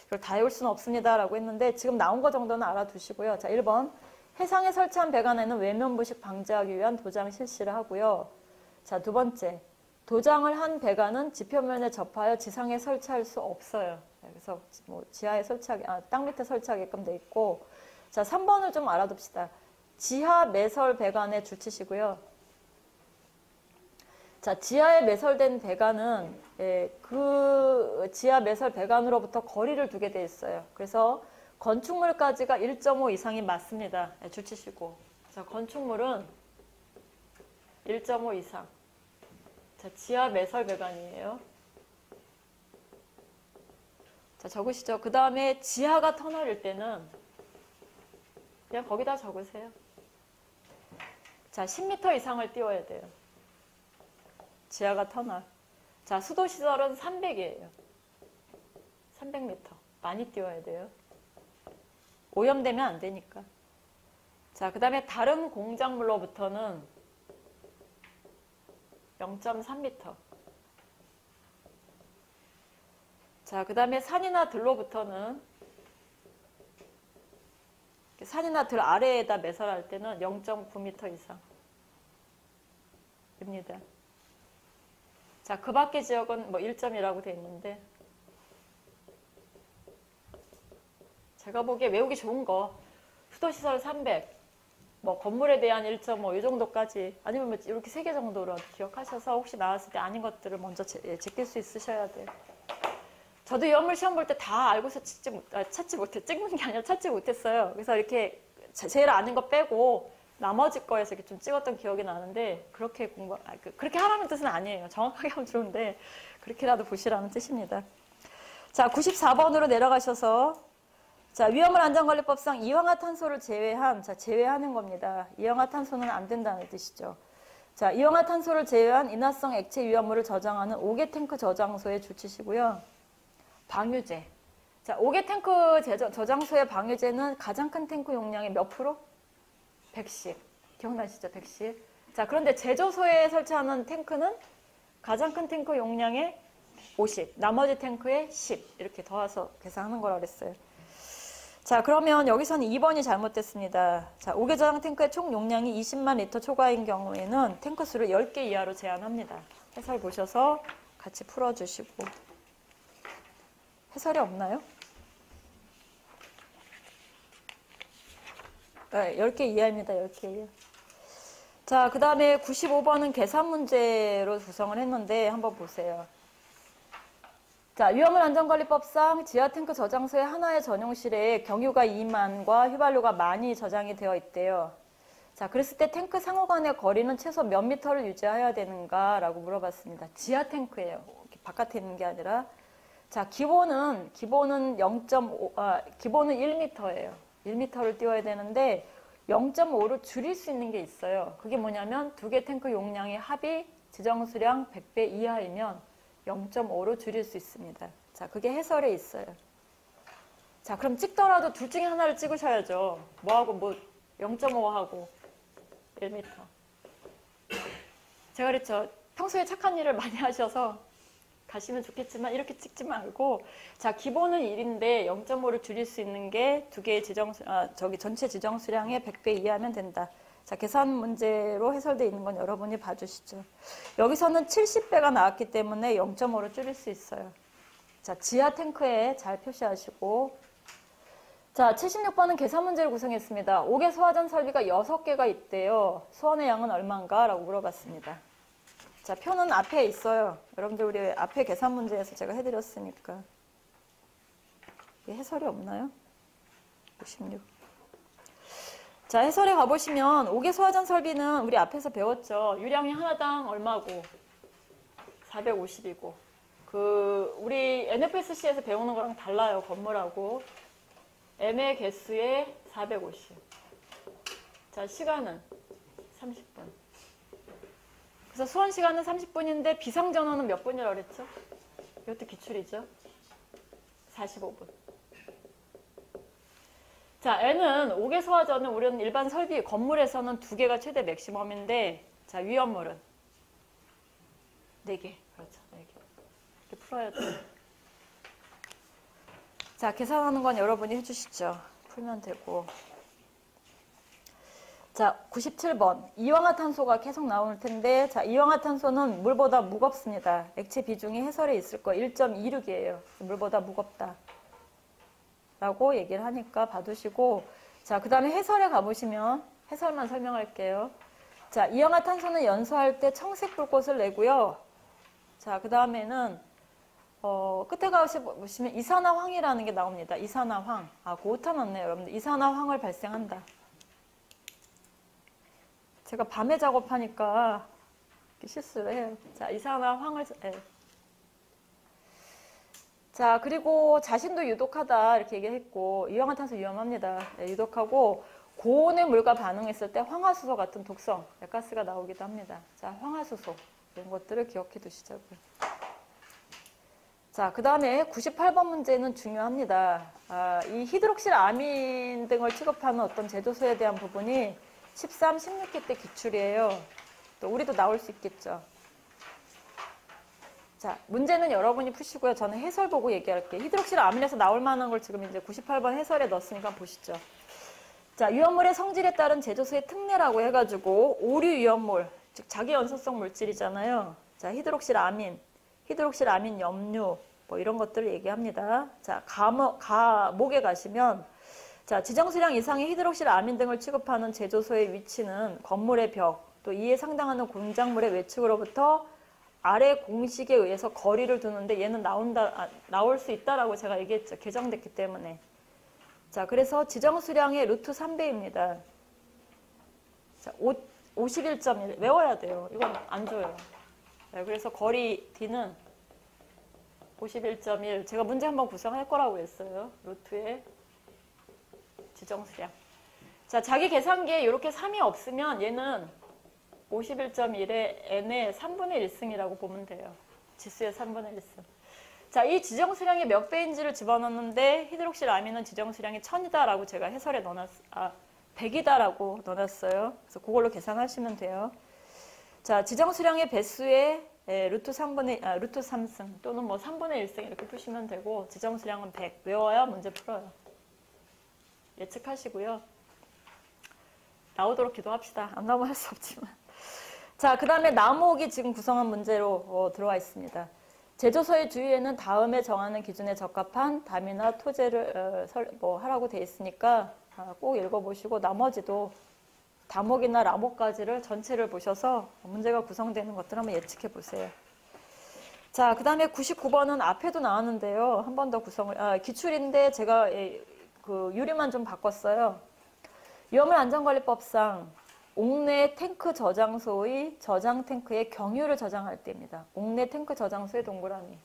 이걸 다 외울 수는 없습니다라고 했는데 지금 나온 거 정도는 알아두시고요. 자, 1번. 해상에 설치한 배관에는 외면 부식 방지하기 위한 도장 실시를 하고요. 자, 두 번째. 도장을 한 배관은 지표면에 접하여 지상에 설치할 수 없어요. 그래서 뭐 지하에 땅 밑에 설치하게끔 돼 있고. 자, 3번을 좀 알아둡시다. 지하 매설 배관에 줄 치시고요. 자, 지하에 매설된 배관은 그 지하 매설 배관으로부터 거리를 두게 돼 있어요. 그래서 건축물까지가 1.5 이상이 맞습니다. 줄 치시고. 자, 건축물은 1.5 이상. 자, 지하 매설 배관이에요. 자, 적으시죠. 그 다음에 지하가 터널일 때는 그냥 거기다 적으세요. 자, 10m 이상을 띄워야 돼요. 지하가 터널. 자, 수도시설은 300이에요. 300m. 많이 띄워야 돼요. 오염되면 안 되니까. 자, 그 다음에 다른 공작물로부터는 0.3m. 자, 그 다음에 산이나 들로부터는 산이나 들 아래에다 매설할 때는 0.9m 이상입니다. 자, 그 밖의 지역은 뭐 1점이라고 되어 있는데 제가 보기에 외우기 좋은 거 수도시설 300, 뭐 건물에 대한 1.5 이 정도까지 아니면 뭐 이렇게 3개 정도로 기억하셔서 혹시 나왔을 때 아닌 것들을 먼저 제낄 수 있으셔야 돼요. 저도 유한물 시험 볼 때 다 알고서 찾지 못해 찍는 게 아니라 찾지 못했어요. 그래서 이렇게 제일 아는 거 빼고 나머지 거에서 이렇게 좀 찍었던 기억이 나는데 그렇게 그렇게 하라는 뜻은 아니에요. 정확하게 하면 좋은데 그렇게라도 보시라는 뜻입니다. 자, 94번으로 내려가셔서 자, 위험물 안전관리법상 이황화탄소를 제외하는 겁니다. 이황화탄소는 안 된다는 뜻이죠. 자, 이황화탄소를 제외한 인화성 액체 위험물을 저장하는 5개 탱크 저장소에 주치시고요. 방유제. 자, 5개 탱크 저장소의 방유제는 가장 큰 탱크 용량의 몇 프로? 110. 기억나시죠? 110. 자, 그런데 제조소에 설치하는 탱크는 가장 큰 탱크 용량의 50, 나머지 탱크의 10 이렇게 더해서 계산하는 거라고 그랬어요. 자, 그러면 여기서는 2번이 잘못됐습니다. 자, 5개 저장 탱크의 총 용량이 20만 리터 초과인 경우에는 탱크 수를 10개 이하로 제한합니다. 해설 보셔서 같이 풀어주시고. 해설이 없나요? 네, 10개 이하입니다. 10개 이하. 자, 그 다음에 95번은 계산 문제로 구성을 했는데 한번 보세요. 자, 위험물 안전관리법상 지하 탱크 저장소의 하나의 전용실에 경유가 2만과 휘발유가 만이 저장이 되어 있대요. 자, 그랬을 때 탱크 상호 간의 거리는 최소 몇 미터를 유지해야 되는가라고 물어봤습니다. 지하 탱크예요. 바깥에 있는 게 아니라. 자, 기본은 1m예요. 1m를 띄워야 되는데 0.5로 줄일 수 있는 게 있어요. 그게 뭐냐면 두 개 탱크 용량의 합이 지정 수량 100배 이하이면 0.5로 줄일 수 있습니다. 자, 그게 해설에 있어요. 자, 그럼 찍더라도 둘 중에 하나를 찍으셔야죠. 뭐하고 0.5하고 1m. 제가 그랬죠. 평소에 착한 일을 많이 하셔서 가시면 좋겠지만 이렇게 찍지 말고 자, 기본은 1인데 0.5를 줄일 수 있는 게 두 개의 전체 지정 수량의 100배 이하면 된다. 자, 계산 문제로 해설되어 있는 건 여러분이 봐주시죠. 여기서는 70배가 나왔기 때문에 0.5로 줄일 수 있어요. 자, 지하 탱크에 잘 표시하시고. 자, 76번은 계산 문제를 구성했습니다. 5개 소화전 설비가 6개가 있대요. 소원의 양은 얼마인가? 라고 물어봤습니다. 자, 표는 앞에 있어요. 여러분들 우리 앞에 계산 문제에서 제가 해드렸으니까. 해설이 없나요? 56. 자, 해설에 가보시면 5개 소화전 설비는 우리 앞에서 배웠죠. 유량이 하나당 얼마고? 450이고. 우리 NFSC에서 배우는 거랑 달라요. 건물하고. M의 개수에 450. 자, 시간은 30분. 그래서 수원 시간은 30분인데 비상전원은 몇 분이라고 그랬죠? 이것도 기출이죠. 45분. 자, N은 5개 소화전은 우리는 일반 설비, 건물에서는 2개가 최대 맥시멈인데, 자, 위험물은 4개. 그렇죠. 4개. 이렇게 풀어야 돼요. 자, 계산하는 건 여러분이 해주시죠. 풀면 되고. 자, 97번. 이황화탄소가 계속 나올 텐데, 자, 이황화탄소는 물보다 무겁습니다. 액체 비중이 해설에 있을 거 1.26이에요. 물보다 무겁다. 라고 얘기를 하니까 봐두시고, 자, 그 다음에 해설에 가보시면 해설만 설명할게요. 자, 이황화탄소는 연소할 때 청색 불꽃을 내고요. 자, 그 다음에는 끝에 가보시면 이산화황이라는 게 나옵니다. 이산화황. 아, 그 오타 났네요, 여러분들. 이산화황을 발생한다. 제가 밤에 작업하니까 실수를 해요. 자, 이산화황을 자, 그리고 자신도 유독하다 이렇게 얘기했고 이황화탄소 위험합니다. 네, 유독하고 고온의 물과 반응했을 때 황화수소 같은 독성, 가스가 나오기도 합니다. 자, 황화수소 이런 것들을 기억해 두시자고요. 자, 그 다음에 98번 문제는 중요합니다. 이 히드록실 아민 등을 취급하는 어떤 제조소에 대한 부분이 13, 16기 때 기출이에요. 또 우리도 나올 수 있겠죠. 자, 문제는 여러분이 푸시고요. 저는 해설 보고 얘기할게요. 히드록실 아민에서 나올 만한 걸 지금 이제 98번 해설에 넣었으니까 보시죠. 자, 유연물의 성질에 따른 제조소의 특례라고 해가지고 오류 유연물, 즉 자기 연소성 물질이잖아요. 자, 히드록실 아민 염류 뭐 이런 것들을 얘기합니다. 자, 목에 가시면 자, 지정수량 이상의 히드록실 아민 등을 취급하는 제조소의 위치는 건물의 벽, 또 이에 상당하는 공작물의 외측으로부터 아래 공식에 의해서 거리를 두는데 얘는 나올 수 있다라고 제가 얘기했죠. 개정됐기 때문에. 자, 그래서 지정수량의 루트 3배입니다. 자, 51.1 외워야 돼요. 이건 안 줘요. 자, 그래서 거리 D는 51.1 제가 문제 한번 구성할 거라고 했어요. 루트의 지정수량. 자, 자기 계산기에 이렇게 3이 없으면 얘는 51.1에 n의 3분의 1승이라고 보면 돼요. 지수의 3분의 1승. 자, 이 지정수량이 몇 배인지를 집어넣는데 히드록실 아민은 지정수량이 1000이다라고 제가 해설에 100이다라고 넣어놨어요. 그래서 그걸로 계산하시면 돼요. 자, 지정수량의 배수에 루트 3승 또는 뭐 3분의 1승 이렇게 푸시면 되고 지정수량은 100 외워야 문제 풀어요. 예측하시고요. 나오도록 기도합시다. 안 나오면 할 수 없지만. 자, 그 다음에 나무옥이 지금 구성한 문제로 들어와 있습니다. 제조소의 주위에는 다음에 정하는 기준에 적합한 담이나 토제를 하라고 돼 있으니까 꼭 읽어보시고 나머지도 다목이나 라목까지를 전체를 보셔서 문제가 구성되는 것들 한번 예측해 보세요. 자, 그 다음에 99번은 앞에도 나왔는데요. 한 번 더 기출인데 제가 그 유리만 좀 바꿨어요. 유험물 안전관리법상 옥내 탱크 저장소의 저장 탱크의 경유를 저장할 때입니다. 옥내 탱크 저장소의 동그라미.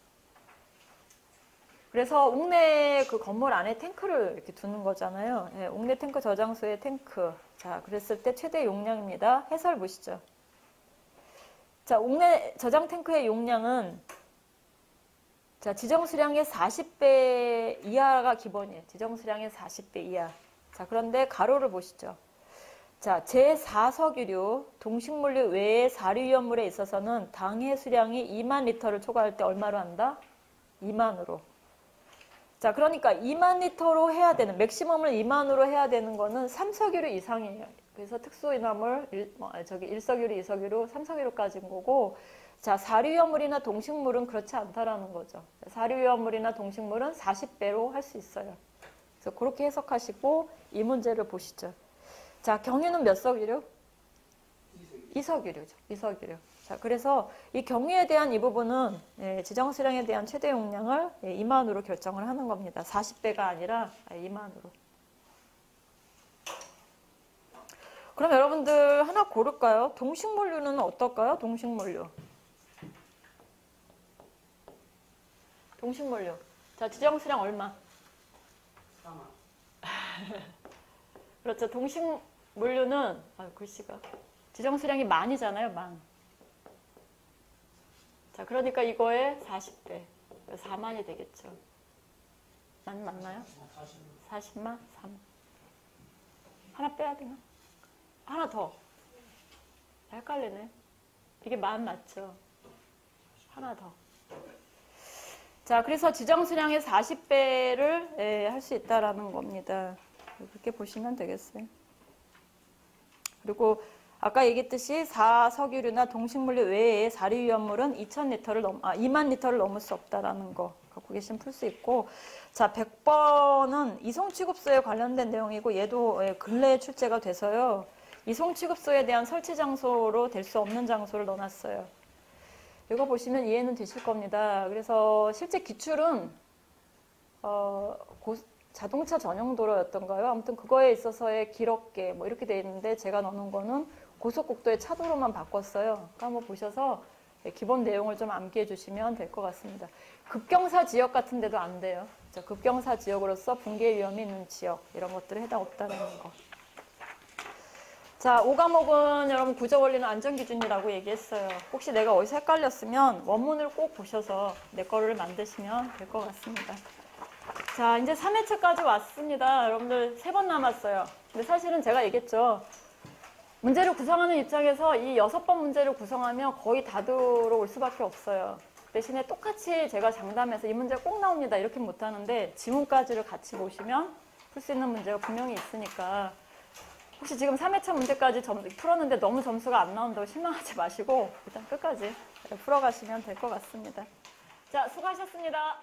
그래서 옥내 그 건물 안에 탱크를 이렇게 두는 거잖아요. 예, 옥내 탱크 저장소의 탱크. 자, 그랬을 때 최대 용량입니다. 해설 보시죠. 자, 옥내 저장 탱크의 용량은 자, 지정수량의 40배 이하가 기본이에요. 지정수량의 40배 이하. 자, 그런데 가로를 보시죠. 자, 제4석유류, 동식물류 외의 사료위험물에 있어서는 당해 수량이 2만 리터를 초과할 때 얼마로 한다? 2만으로. 자, 그러니까 2만 리터로 해야 되는, 맥시멈을 2만으로 해야 되는 거는 3석유류 이상이에요. 그래서 특수인화물, 1석유류, 2석유류, 3석유류까지인 거고, 자, 사료위험물이나 동식물은 그렇지 않다라는 거죠. 사료위험물이나 동식물은 40배로 할 수 있어요. 그래서 그렇게 해석하시고 이 문제를 보시죠. 자, 경유는 몇 석유류? 2석유류죠. 2석유류. 자, 그래서 이 경유에 대한 이 부분은 지정수량에 대한 최대 용량을 2만으로 결정을 하는 겁니다. 40배가 아니라 2만으로. 그럼 여러분들 하나 고를까요? 동식물류는 어떨까요? 동식물류. 동식물류. 자, 지정수량 얼마? 4만. 그렇죠. 동식물류는 글씨가 지정수량이 만이잖아요. 만. 자, 그러니까 이거에 40배. 4만이 되겠죠. 만 맞나요? 40만? 3. 하나 빼야 되나? 하나 더. 헷갈리네. 이게 만 맞죠? 하나 더. 자, 그래서 지정수량의 40배를 할 수 있다라는 겁니다. 그렇게 보시면 되겠어요. 그리고 아까 얘기했듯이 4석유류나 동식물류 외에 사료위험물은 2만 리터를 넘을 수 없다라는 거 갖고 계시면 풀 수 있고, 자, 100번은 이송취급소에 관련된 내용이고 얘도 근래에 출제가 돼서요. 이송취급소에 대한 설치 장소로 될 수 없는 장소를 넣어놨어요. 이거 보시면 이해는 되실 겁니다. 그래서 실제 기출은 자동차 전용 도로였던가요? 아무튼 그거에 있어서의 기럽게 뭐 이렇게 돼 있는데 제가 넣는 거는 고속국도의 차도로만 바꿨어요. 그러니까 한번 보셔서 기본 내용을 좀 암기해 주시면 될 것 같습니다. 급경사 지역 같은 데도 안 돼요. 급경사 지역으로서 붕괴 위험이 있는 지역 이런 것들에 해당 없다는 거. 자, 5과목은 여러분 구조원리는 안전기준이라고 얘기했어요. 혹시 내가 어디서 헷갈렸으면 원문을 꼭 보셔서 내 거를 만드시면 될 것 같습니다. 자, 이제 3회차까지 왔습니다. 여러분들 3번 남았어요. 근데 사실은 제가 얘기했죠. 문제를 구성하는 입장에서 이 6번 문제를 구성하면 거의 다 들어올 수밖에 없어요. 대신에 똑같이 제가 장담해서 이 문제 꼭 나옵니다 이렇게 못하는데 지문까지를 같이 보시면 풀 수 있는 문제가 분명히 있으니까 혹시 지금 3회차 문제까지 풀었는데 너무 점수가 안 나온다고 실망하지 마시고 일단 끝까지 풀어가시면 될 것 같습니다. 자, 수고하셨습니다.